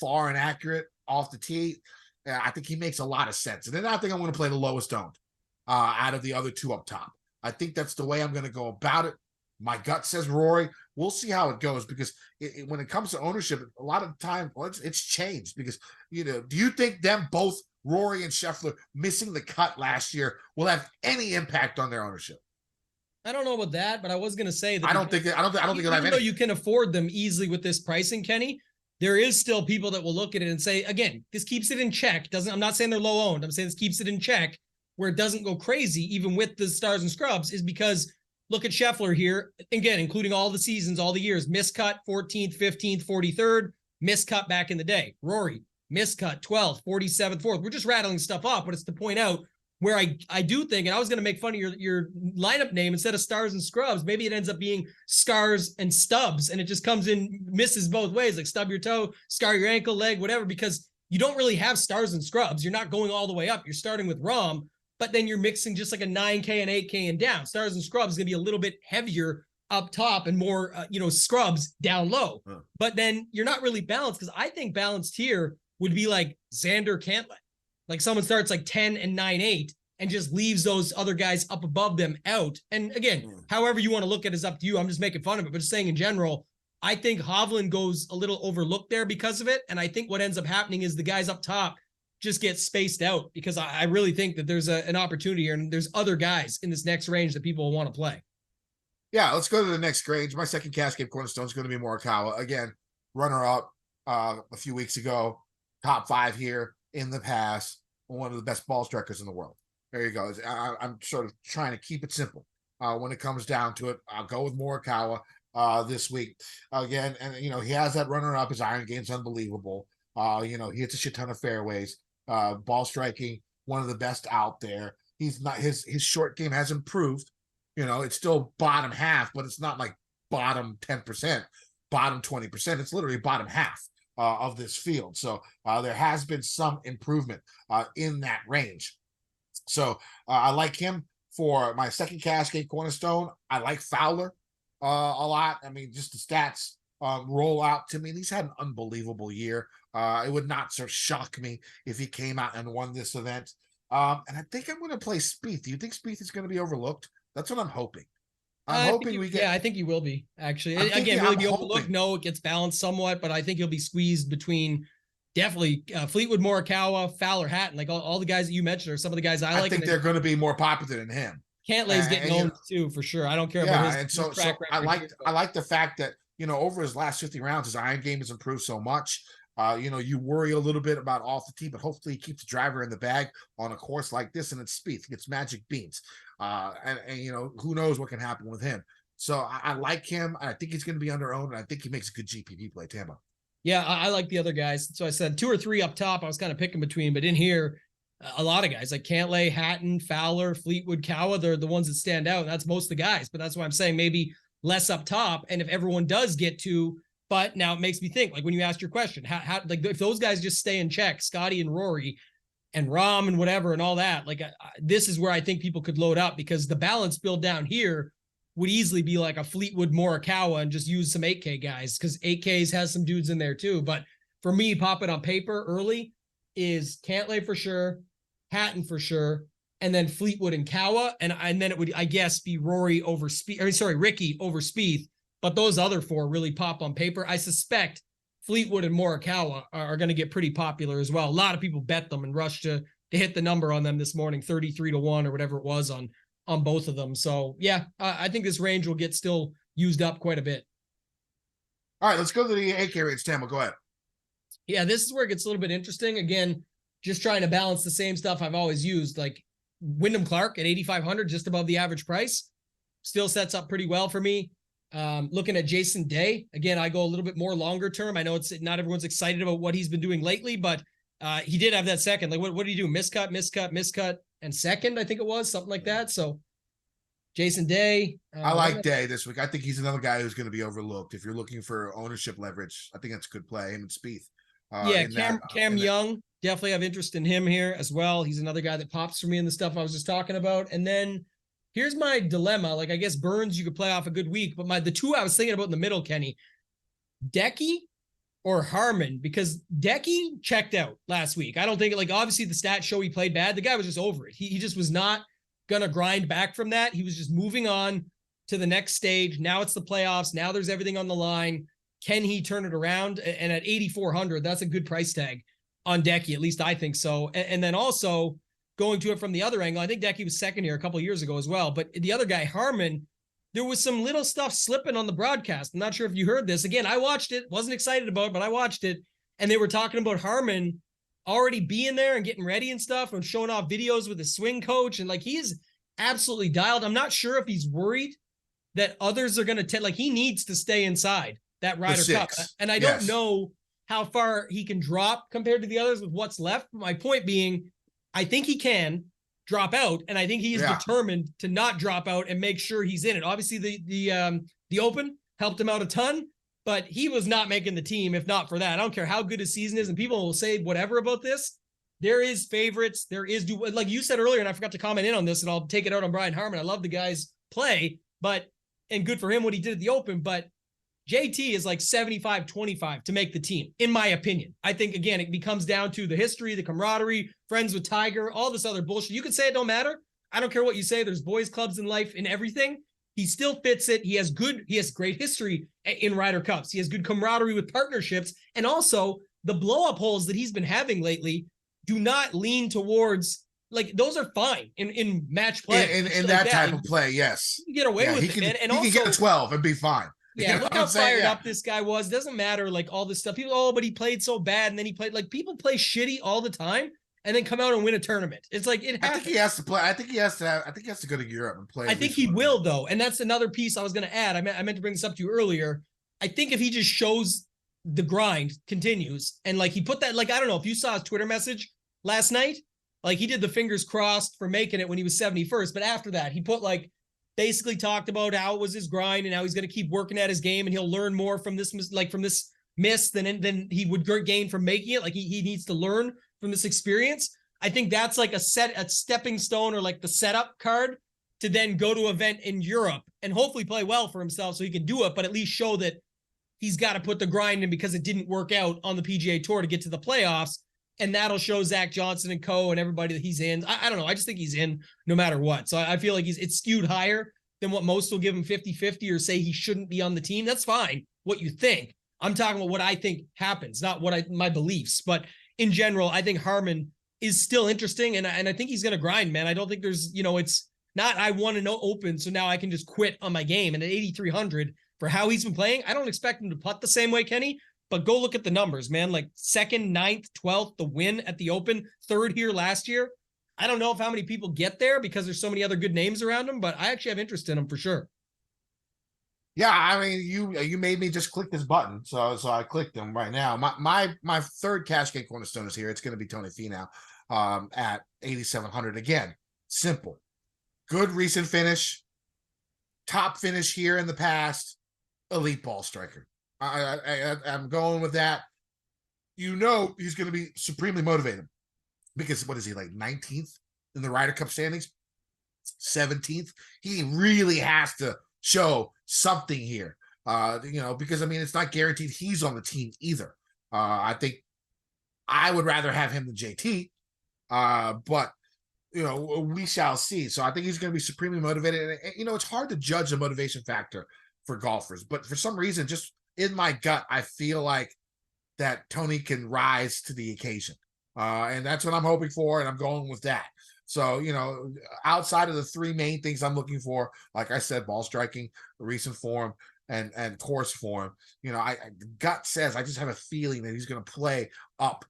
far and accurate off the tee. I think he makes a lot of sense. And then I think I'm going to play the lowest owned out of the other two up top. I think that's the way I'm going to go about it. My gut says Rory. We'll see how it goes because when it comes to ownership, a lot of the time it's changed because, do you think them both, Rory and Scheffler, missing the cut last year will have any impact on their ownership? I don't know about that, but I was going to say that I don't think even though you can afford them easily with this pricing, Kenny, there is still people that will look at it and say, again, this keeps it in check. I'm not saying they're low owned. I'm saying this keeps it in check where it doesn't go crazy, even with the stars and scrubs, is because look at Scheffler here, again, including all the seasons, all the years, miscut 14th, 15th, 43rd, miscut back in the day. Rory, miscut 12th, 47th, 4th. We're just rattling stuff off, but it's to point out where I do think, and I was going to make fun of your lineup name instead of stars and scrubs, maybe it ends up being scars and stubs, and it just comes in, misses both ways, like stub your toe, scar your ankle, leg, whatever, because you don't really have stars and scrubs. You're not going all the way up. You're starting with ROM, but then you're mixing just like a 9K and 8K and down. Stars and scrubs is going to be a little bit heavier up top and more, scrubs down low. Huh. But then you're not really balanced, because I think balanced here would be like Xander Cantlay. Like someone starts like 10 and 9-8 and just leaves those other guys up above them out. And again, however you want to look at it is up to you. I'm just making fun of it, but just saying in general, I think Hovland goes a little overlooked there because of it. And I think what ends up happening is the guys up top just get spaced out, because I really think that there's an opportunity here, and there's other guys in this next range that people will want to play. Yeah, let's go to the next range. My second Cascade Cornerstone is going to be Morikawa. Again, runner-up a few weeks ago, top 5 here in the past, one of the best ball strikers in the world. There you go. I'm sort of trying to keep it simple. When it comes down to it, I'll go with Morikawa this week. Again, and, he has that runner-up. His iron game's unbelievable. He hits a shit ton of fairways. Ball striking, one of the best out there. He's not, his short game has improved. It's still bottom half, but it's not like bottom 10%, bottom 20%. It's literally bottom half of this field. So there has been some improvement in that range. So I like him for my second Cascade Cornerstone. I like Fowler a lot. I mean, just the stats roll out to me. He's had an unbelievable year. It would not sort of shock me if he came out and won this event. And I think I'm going to play Spieth. Do you think Spieth is going to be overlooked? That's what I'm hoping. I'm hoping we get. Yeah, I think he will be, actually. Again, will he be overlooked? No, it gets balanced somewhat, but I think he'll be squeezed between definitely Fleetwood, Morikawa, Fowler, Hatton. Like all the guys that you mentioned are some of the guys I like. I think they're going to be more popular than him. Cantlay's getting owned too, for sure. I don't care about his. And so I like the fact that, over his last 50 rounds, his iron game has improved so much. You worry a little bit about off the tee, but hopefully he keeps the driver in the bag on a course like this, and it's Spieth. He gets magic beans. And who knows what can happen with him. So I like him. I think he's going to be under owned, and I think he makes a good GPP play, Tambo. Yeah, I like the other guys. So I said 2 or 3 up top. I was kind of picking between, but in here, a lot of guys like Cantlay, Hatton, Fowler, Fleetwood, Kawa, they're the ones that stand out. And that's most of the guys, but that's why I'm saying maybe less up top. And if everyone does get to, but now it makes me think, like when you asked your question, how like if those guys just stay in check, Scotty and Rory and Rahm and whatever and all that, like this is where I think people could load up, because the balance build down here would easily be like a Fleetwood, Morikawa, and just use some 8K guys, because 8Ks has some dudes in there too. But for me, pop it on paper early is Cantlay for sure, Hatton for sure, and then Fleetwood and Kawa, and then it would, I guess, be Rory over Ricky over Spieth. But those other 4 really pop on paper. I suspect Fleetwood and Morikawa are going to get pretty popular as well. A lot of people bet them and rush to hit the number on them this morning, 33-1 or whatever it was on both of them. So yeah, I think this range will get still used up quite a bit. All right, let's go to the 8K range. Tambo, go ahead. Yeah, this is where it gets a little bit interesting. Again, just trying to balance the same stuff I've always used, like Wyndham Clark at 8,500, just above the average price, still sets up pretty well for me. Looking at Jason Day, again, I go a little bit more longer term. I know it's not everyone's excited about what he's been doing lately, but he did have that second. Like, what did he do? Miscut, and second, I think it was something like that. So Jason Day. I like Day this week. I think he's another guy who's going to be overlooked. If you're looking for ownership leverage, I think that's a good play. Him and Spieth. Cam Young, definitely have interest in him here as well. He's another guy that pops for me in the stuff I was just talking about. And then here's my dilemma. Like, I guess Burns, you could play off a good week, but the 2 I was thinking about in the middle, Kenny, Decky or Harman, because Decky checked out last week. I don't think, like, obviously the stats show he played bad. The guy was just over it. He just was not going to grind back from that. He was just moving on to the next stage. Now it's the playoffs. Now there's everything on the line. Can he turn it around? And at 8,400, that's a good price tag on Decky. At least I think so. And then also going to it from the other angle, I think Decky was second here a couple of years ago as well. But the other guy, Harman, there was some little stuff slipping on the broadcast. I'm not sure if you heard this. Again, I watched it, wasn't excited about it, but I watched it. And they were talking about Harman already being there and getting ready and stuff and showing off videos with his swing coach. And like, he is absolutely dialed. I'm not sure if he's worried that others are going to like, he needs to stay inside that Ryder Cup. And I don't know how far he can drop compared to the others with what's left. My point being, I think he can drop out, and I think he is determined to not drop out and make sure he's in it. Obviously, the Open helped him out a ton, but he was not making the team if not for that. I don't care how good his season is, and people will say whatever about this. There is favorites. There is, like you said earlier, and I forgot to comment in on this, and I'll take it out on Brian Harman. I love the guy's play, and good for him what he did at the Open, but JT is like 75-25 to make the team, in my opinion. I think, again, it becomes down to the history, the camaraderie, friends with Tiger, all this other bullshit. You could say it don't matter. I don't care what you say. There's boys clubs in life and everything. He still fits it. He has great history in Ryder Cups. He has good camaraderie with partnerships. And also, the blow-up holes that he's been having lately do not lean towards, like, those are fine in match play. In that type of play, yes. You can get away with it, man. And he can get a 12 and be fine. Yeah, look how fired up this guy was. Doesn't matter, like, all this stuff. People, but he played so bad, and then he played, like, people play shitty all the time and then come out and win a tournament. It's like, I think he has to play. I think he has to go to Europe and play. I think he will, though. And that's another piece I was going to add. I meant to bring this up to you earlier. I think if he just shows the grind continues, and like he put that, like, I don't know if you saw his Twitter message last night, like he did the fingers crossed for making it when he was 71st. But after that, he put, like, basically talked about how it was his grind and how he's going to keep working at his game, and he'll learn more from this, like, from this miss than he would gain from making it. Like he needs to learn from this experience. I think that's like a stepping stone, or like the setup card to then go to an event in Europe and hopefully play well for himself so he can do it, but at least show that he's got to put the grind in because it didn't work out on the PGA Tour to get to the playoffs. And that'll show Zach Johnson and co and everybody that he's in. I don't know. I just think he's in no matter what. So I feel like it's skewed higher than what most will give him 50-50 or say he shouldn't be on the team. That's fine, what you think. I'm talking about what I think happens, not my beliefs. But in general, I think Harman is still interesting, and I think he's going to grind, man. I don't think there's, it's not I want to know Open, so now I can just quit on my game. And at 8,300 for how he's been playing, I don't expect him to putt the same way, Kenny. But go look at the numbers, man. Like 2nd, 9th, 12th, the win at the Open, 3rd here last year. I don't know how many people get there because there's so many other good names around him, but I actually have interest in him for sure. Yeah, I mean, you made me just click this button, so I clicked him right now. My third cash game cornerstone is here. It's going to be Tony Finau at 8,700 again. Simple, good recent finish, top finish here in the past, elite ball striker. I'm going with that. He's going to be supremely motivated because what is he, like 19th in the Ryder Cup standings, 17th? He really has to show something here, because I mean it's not guaranteed he's on the team either. I think I would rather have him than JT, but we shall see. So I think he's going to be supremely motivated. And, it's hard to judge the motivation factor for golfers, but for some reason, just in my gut, I feel like that Tony can rise to the occasion. And that's what I'm hoping for, and I'm going with that. So, outside of the three main things I'm looking for, like I said, ball striking, recent form, and course form, I gut says I just have a feeling that he's going to play up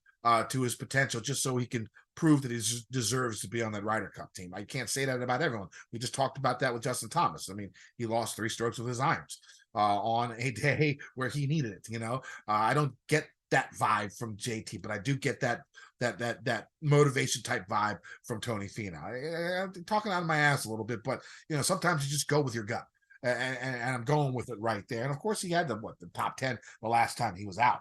to his potential just so he can prove that he deserves to be on that Ryder Cup team. I can't say that about everyone. We just talked about that with Justin Thomas. I mean, he lost 3 strokes with his irons on a day where he needed it. I don't get that vibe from JT, but I do get that motivation type vibe from Tony Finau. I'm talking out of my ass a little bit, but sometimes you just go with your gut, and I'm going with it right there. And of course, he had the top 10 the last time he was out.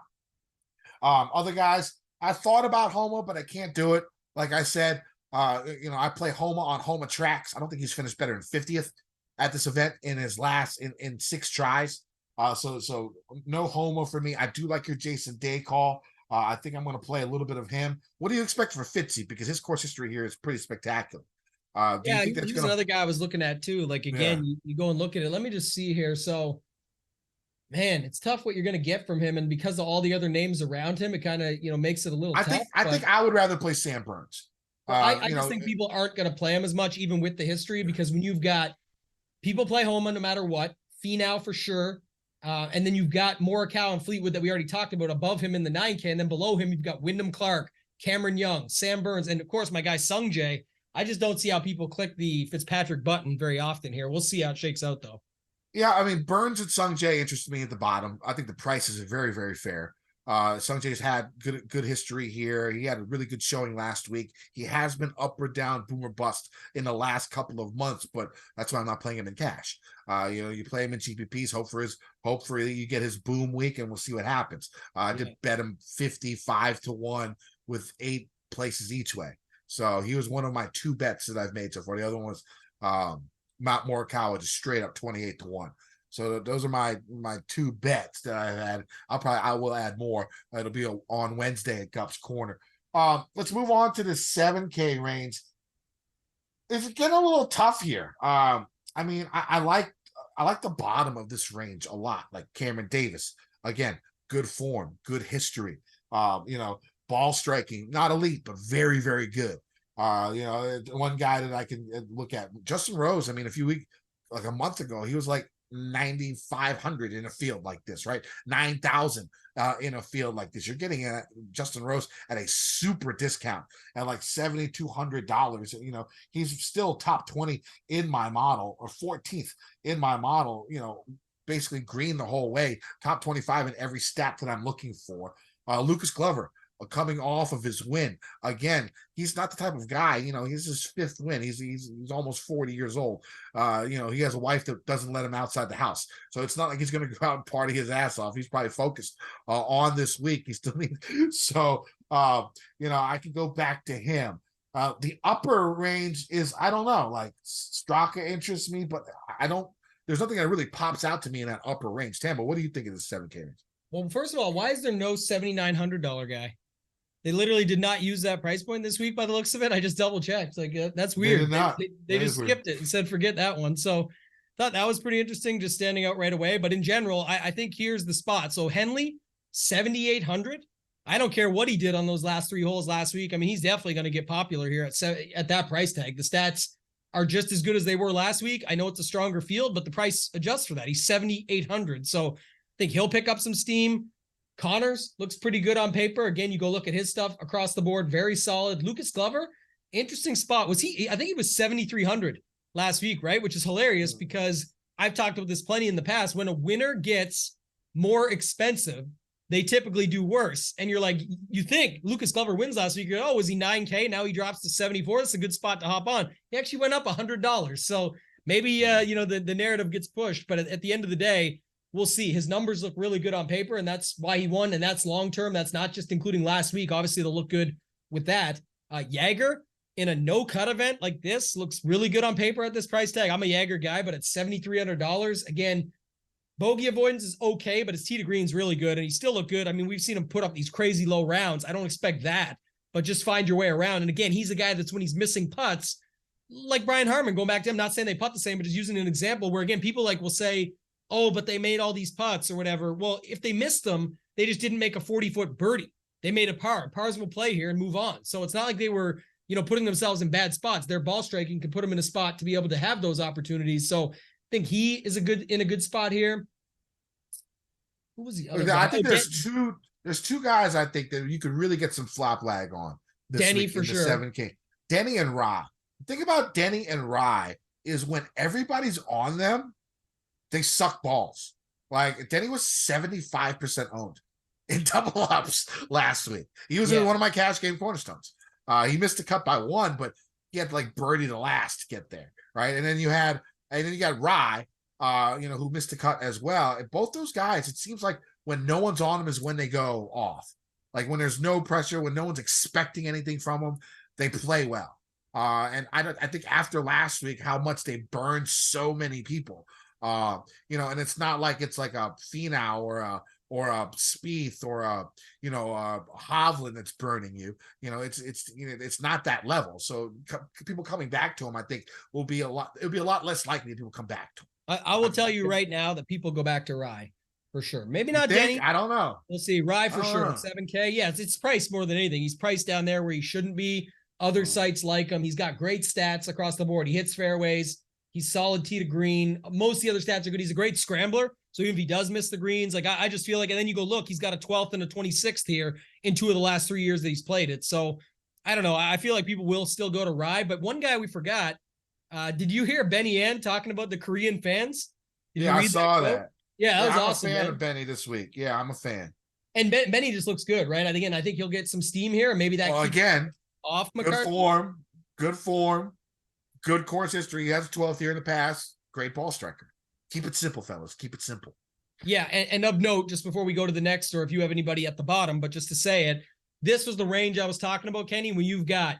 Other guys, I thought about Homa, but I can't do it. Like I said, I play Homa on Homa tracks. I don't think he's finished better than 50th at this event in his last in 6 tries. So no Homa for me. I do like your Jason Day call. I think I'm going to play a little bit of him. What do you expect for Fitzy? Because his course history here is pretty spectacular. He's another guy I was looking at too. Like, again, you go and look at it. Let me just see here. So, man, it's tough what you're going to get from him. And because of all the other names around him, it kind of, makes it a little tough. I think I would rather play Sam Burns. I just think people aren't going to play him as much, even with the history, because when you've got people play Homa no matter what. Finau for sure. And then you've got Morikawa and Fleetwood that we already talked about above him in the 9K. And then below him, you've got Wyndham Clark, Cameron Young, Sam Burns, and of course, my guy Sung Jae. I just don't see how people click the Fitzpatrick button very often here. We'll see how it shakes out, though. Yeah, I mean, Burns and Sung Jae interest me at the bottom. I think the prices are very, very fair. Sung Jae's had good history here. He had a really good showing last week. He has been up or down, boom or bust in the last couple of months, but that's why I'm not playing him in cash. You play him in GPPs, hopefully you get his boom week, and we'll see what happens. I did bet him 55-1 with 8 places each way. So he was one of my 2 bets that I've made so far. The other one was Mount Morikawa, just straight up 28-1. So those are my 2 bets that I've had. I will add more. It'll be on Wednesday at Gup's Corner. Let's move on to the 7K range. It's getting a little tough here. I mean, I like the bottom of this range a lot. Like Cameron Davis, again, good form, good history. Ball striking, not elite, but very, very good. One guy that I can look at, Justin Rose. I mean, a month ago, he was like 9,500 in a field like this, right? 9,000 in a field like this. You're getting Justin Rose at a super discount at like $7,200. He's still top 20 in my model, or 14th in my model. Basically green the whole way, top 25 in every stat that I'm looking for. Lucas Glover, coming off of his win again. He's not the type of guy, he's his 5th win. He's almost 40 years old. He has a wife that doesn't let him outside the house, so it's not like he's going to go out and party his ass off. He's probably focused on this week. He's still so I can go back to him. The upper range is, I don't know, like Straka interests me, but there's nothing that really pops out to me in that upper range. Tambo, what do you think of the 7K range? Well, first of all, why is there no $7,900 guy? They literally did not use that price point this week by the looks of it. I just double checked. Like, that's weird. They just skipped it and said, forget that one. So thought that was pretty interesting, just standing out right away. But in general, I think here's the spot. So Henley, 7,800. I don't care what he did on those last 3 holes last week. I mean, he's definitely going to get popular here at that price tag. The stats are just as good as they were last week. I know it's a stronger field, but the price adjusts for that. He's 7,800. So I think he'll pick up some steam. Connors looks pretty good on paper. Again, you go look at his stuff across the board, very solid. Lucas Glover, interesting spot. I think he was 7,300 last week, right? Which is hilarious because I've talked about this plenty in the past. When a winner gets more expensive, they typically do worse. And you're like, you think Lucas Glover wins last week. You're like, oh, was he 9K? Now he drops to 74. That's a good spot to hop on. He actually went up $100. So maybe, the narrative gets pushed, but at the end of the day, we'll see. His numbers look really good on paper, and that's why he won, and that's long-term. That's not just including last week. Obviously, they'll look good with that. Jaeger in a no-cut event like this looks really good on paper at this price tag. I'm a Jaeger guy, but at $7,300, again, bogey avoidance is okay, but his tee to green's really good, and he still look good. I mean, we've seen him put up these crazy low rounds. I don't expect that, but just find your way around. And again, he's a guy that's when he's missing putts, like Brian Harman, going back to him, not saying they putt the same, but just using an example where, again, people will say, oh, but they made all these putts or whatever. Well, if they missed them, they just didn't make a 40-foot birdie. They made a par. Pars will play here and move on. So it's not like they were, putting themselves in bad spots. Their ball striking could put them in a spot to be able to have those opportunities. So I think he is in a good spot here. Who was the other guy? I think there's two guys I think that you could really get some flop lag on. Denny for sure. 7K. Denny and Rye. The thing about Denny and Rye is when everybody's on them, they suck balls. Like Denny was 75% owned in double ups last week. He was in one of my cash game cornerstones. He missed the cut by 1, but he had like birdie the last to get there, right? And then you got Rye, who missed the cut as well. And both those guys, it seems like when no one's on them is when they go off. Like when there's no pressure, when no one's expecting anything from them, they play well. And I think after last week, how much they burned so many people. And it's not like it's like a Finau or a Spieth or a Hovland that's burning you. It's not that level. So people coming back to him, I think, it'll be a lot less likely people come back to him. I will tell you right now that people go back to Rye for sure. Maybe not Denny. I don't know. We'll see. Rye for sure at 7K. Yeah, it's priced more than anything. He's priced down there where he shouldn't be. Other sites like him. He's got great stats across the board. He hits fairways. He's solid tee to green. Most of the other stats are good. He's a great scrambler. So even if he does miss the greens, like I just feel like, and then you go look, he's got a 12th and a 26th here in 2 of the last 3 years that he's played it. So I don't know. I feel like people will still go to Rye, but one guy we forgot. Did you hear Benny Ann talking about the Korean fans? Did I saw that. Yeah, that was I'm awesome. I'm a fan man. of Benny this week. Yeah, I'm a fan. And Benny just looks good, right? I think he'll get some steam here, and maybe that again off McCarthy. Good form, good course history. He has a 12th year in the past. Great ball striker. Keep it simple, fellas. Keep it simple. Yeah, and of note, just before we go to the next, or if you have anybody at the bottom, but just to say it, this was the range I was talking about, Kenny, when you've got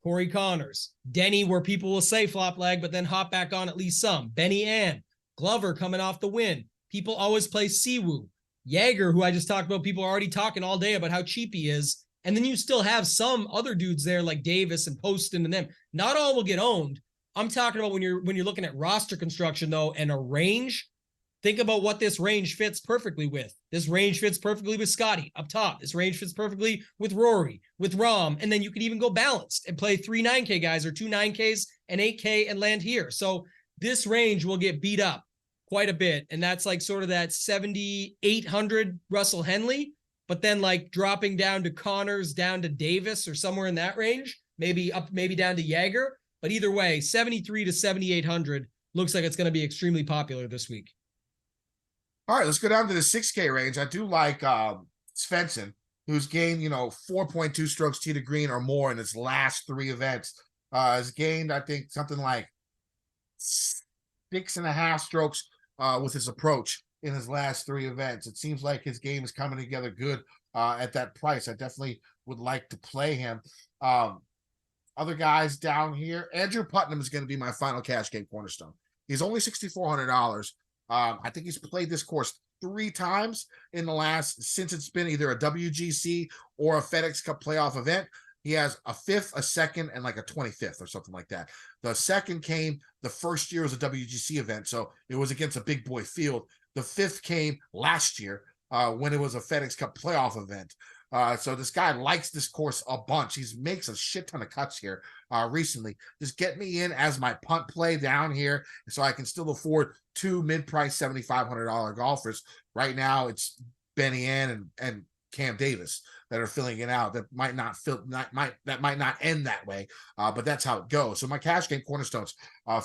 Corey Connors, Denny, where people will say flop leg, but then hop back on at least some. Benny Ann, Glover coming off the win. People always play Siwoo. Jaeger, who I just talked about, people are already talking all day about how cheap he is. And then you still have some other dudes there like Davis and Poston and them. Not all will get owned. I'm talking about when you're looking at roster construction, though, and a range. Think about what this range fits perfectly with. This range fits perfectly with Scotty up top. This range fits perfectly with Rory, with Rahm. And then you could even go balanced and play 3 9K guys or 2 9Ks and 8K and land here. So this range will get beat up quite a bit. And that's like sort of that 7,800 Russell Henley, but then like dropping down to Connors, down to Davis or somewhere in that range, maybe down to Jaeger. But either way, 73 to 7,800 looks like it's going to be extremely popular this week. All right, let's go down to the 6K range. I do like Svensson, who's gained, 4.2 strokes tee to green or more in his last 3 events. Has gained, I think, something like 6.5 strokes with his approach in his last 3 events. It seems like his game is coming together good at that price. I definitely would like to play him. Other guys down here, Andrew Putnam is going to be my final cash game cornerstone. He's only $6,400. I think he's played this course 3 times since it's been either a WGC or a FedEx Cup playoff event. He has a 5th, a 2nd, and like a 25th or something like that. The 2nd came the first year was a WGC event, so it was against a big boy field. The 5th came last year when it was a FedEx Cup playoff event. So this guy likes this course a bunch. He makes a shit ton of cuts here recently. Just get me in as my punt play down here so I can still afford 2 mid-price $7,500 golfers. Right now, it's Benny Ann and Cam Davis that are filling it out. That might not end that way, but that's how it goes. So my cash game cornerstones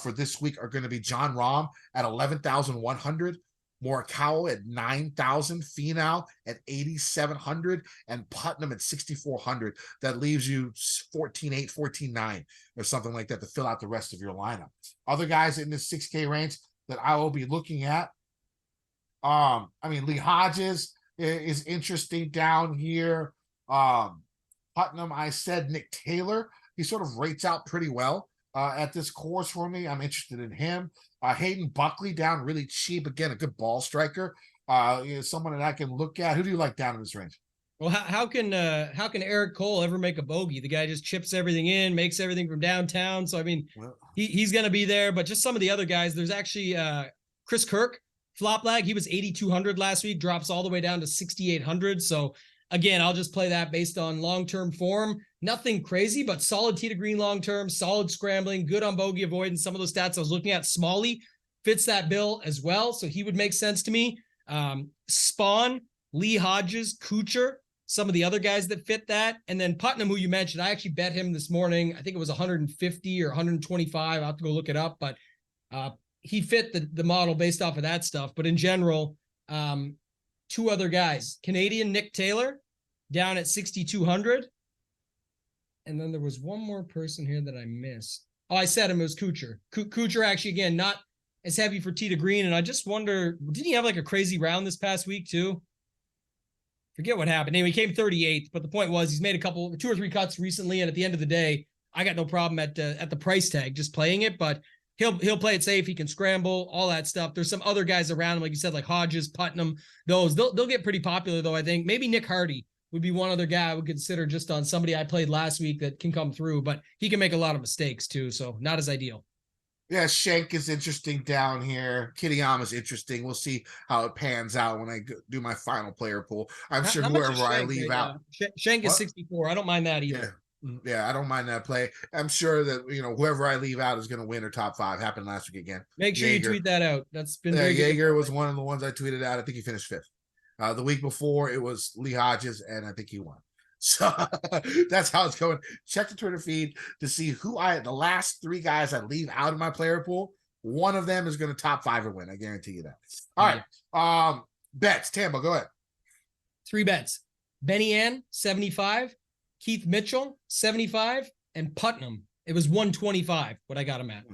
for this week are going to be John Rahm at 11,100. Morikawa at 9,000, Finau at 8,700, and Putnam at 6,400. That leaves you 14,800, 14,900 or something like that to fill out the rest of your lineup. Other guys in this 6K range that I will be looking at, Lee Hodges is interesting down here. Putnam, I said Nick Taylor. He sort of rates out pretty well at this course for me. I'm interested in him. Hayden Buckley down really cheap. Again, a good ball striker. Someone that I can look at. Who do you like down in this range? Well, how can Eric Cole ever make a bogey? The guy just chips everything in, makes everything from downtown. So, he's going to be there. But just some of the other guys, there's actually Chris Kirk, flop lag. He was 8,200 last week, drops all the way down to 6,800. So, again, I'll just play that based on long-term form. Nothing crazy, but solid tee to green long-term, solid scrambling, good on bogey avoidance. Some of those stats I was looking at, Smalley fits that bill as well. So he would make sense to me. Spawn, Lee Hodges, Kuchar, some of the other guys that fit that. And then Putnam, who you mentioned, I actually bet him this morning. I think it was 150 or 125. I'll have to go look it up, but he fit the model based off of that stuff. But in general, 2 other guys, Canadian Nick Taylor down at 6,200. And then there was one more person here that I missed. Oh, I said him. It was Kuchar. Kuchar actually, again, not as heavy for tee to green. And I just wonder, didn't he have like a crazy round this past week too? Forget what happened. Anyway, he came 38th, but the point was he's made 2 or 3 cuts recently. And at the end of the day, I got no problem at the price tag just playing it, but he'll play it safe. He can scramble, all that stuff. There's some other guys around him, like you said, like Hodges, Putnam. They'll get pretty popular though. I think maybe Nick Hardy would be one other guy I would consider just on somebody I played last week that can come through, but he can make a lot of mistakes too. So not as ideal. Yeah, Shank is interesting down here. Kitayama is interesting. We'll see how it pans out when I do my final player pool. I'm sure whoever I leave out. Shank is 64. I don't mind that either. Yeah, I don't mind that play. I'm sure that whoever I leave out is going to win or top 5. Happened last week again. Make sure Jaeger. you tweet that out. That's been very good. Jaeger was one of the ones I tweeted out. I think he finished 5th. The week before it was Lee Hodges, and I think he won. So that's how it's going. Check the Twitter feed to see the last 3 guys I leave out of my player pool. One of them is going to top 5 or win. I guarantee you that. All right. Bets. Tambo, go ahead. 3 bets. Benny Ann, 75. Keith Mitchell, 75. And Putnam. It was 125 what I got him at.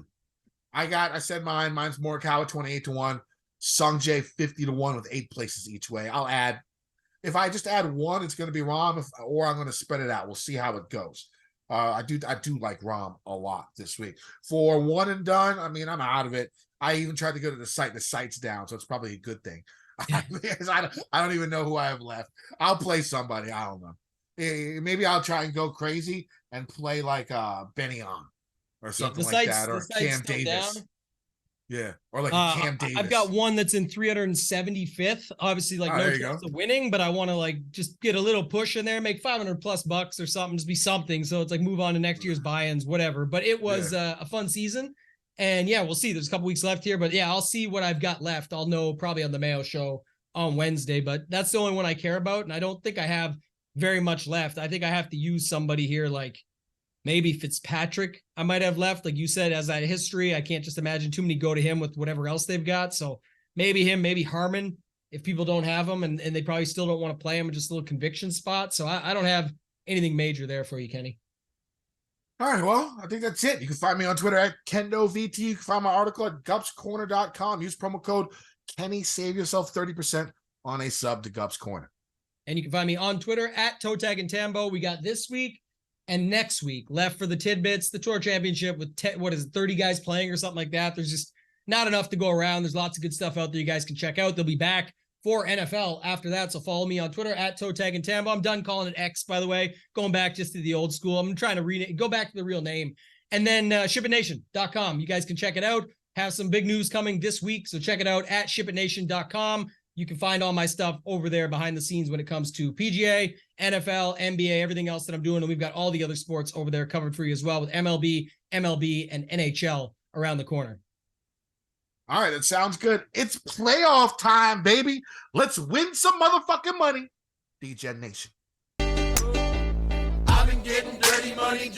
I said mine. Mine's Morikawa 28-1. Sung Jae 50-1 with 8 places each way. I'll add. If I just add 1, it's going to be Rahm, or I'm going to spread it out. We'll see how it goes. I do like Rahm a lot this week. For one and done, I mean, I'm out of it. I even tried to go to the site. The site's down, so it's probably a good thing. I don't even know who I have left. I'll play somebody. I don't know. Maybe I'll try and go crazy and play like Benny On or something like that, or Cam Davis. Down. Yeah, or like Cam Davis. I've got one that's in 375th. Obviously, like no chance of winning, but I want to like just get a little push in there, make $500+ or something, just be something. So it's like move on to next year's buy-ins, whatever. But it was a fun season, and we'll see. There's a couple weeks left here, but I'll see what I've got left. I'll know probably on the Mayo show on Wednesday. But that's the only one I care about, and I don't think I have very much left. I think I have to use somebody here like maybe Fitzpatrick I might have left. Like you said, as that history, I can't just imagine too many go to him with whatever else they've got. So maybe him, maybe Harmon, if people don't have him and they probably still don't want to play him, just a little conviction spot. So I don't have anything major there for you, Kenny. All right, well, I think that's it. You can find me on Twitter at KendoVT. You can find my article at gupscorner.com. Use promo code Kenny. Save yourself 30% on a sub to Gups Corner. And you can find me on Twitter at Toe-Tag and Tambo. We got this week and next week left for the tidbits, the Tour Championship with 30 guys playing or something like that. There's just not enough to go around. There's lots of good stuff out there you guys can check out. They'll be back for NFL after that. So follow me on Twitter at Toe-Tag and Tambo. I'm done calling it X, by the way, going back just to the old school. I'm trying to go back to the real name. And then shipitnation.com. You guys can check it out. Have some big news coming this week. So check it out at shipitnation.com. You can find all my stuff over there behind the scenes when it comes to PGA, NFL, NBA, everything else that I'm doing. And we've got all the other sports over there covered for you as well with MLB, and NHL around the corner. All right, that sounds good. It's playoff time, baby. Let's win some motherfucking money. Degen Nation. I've been getting dirty money,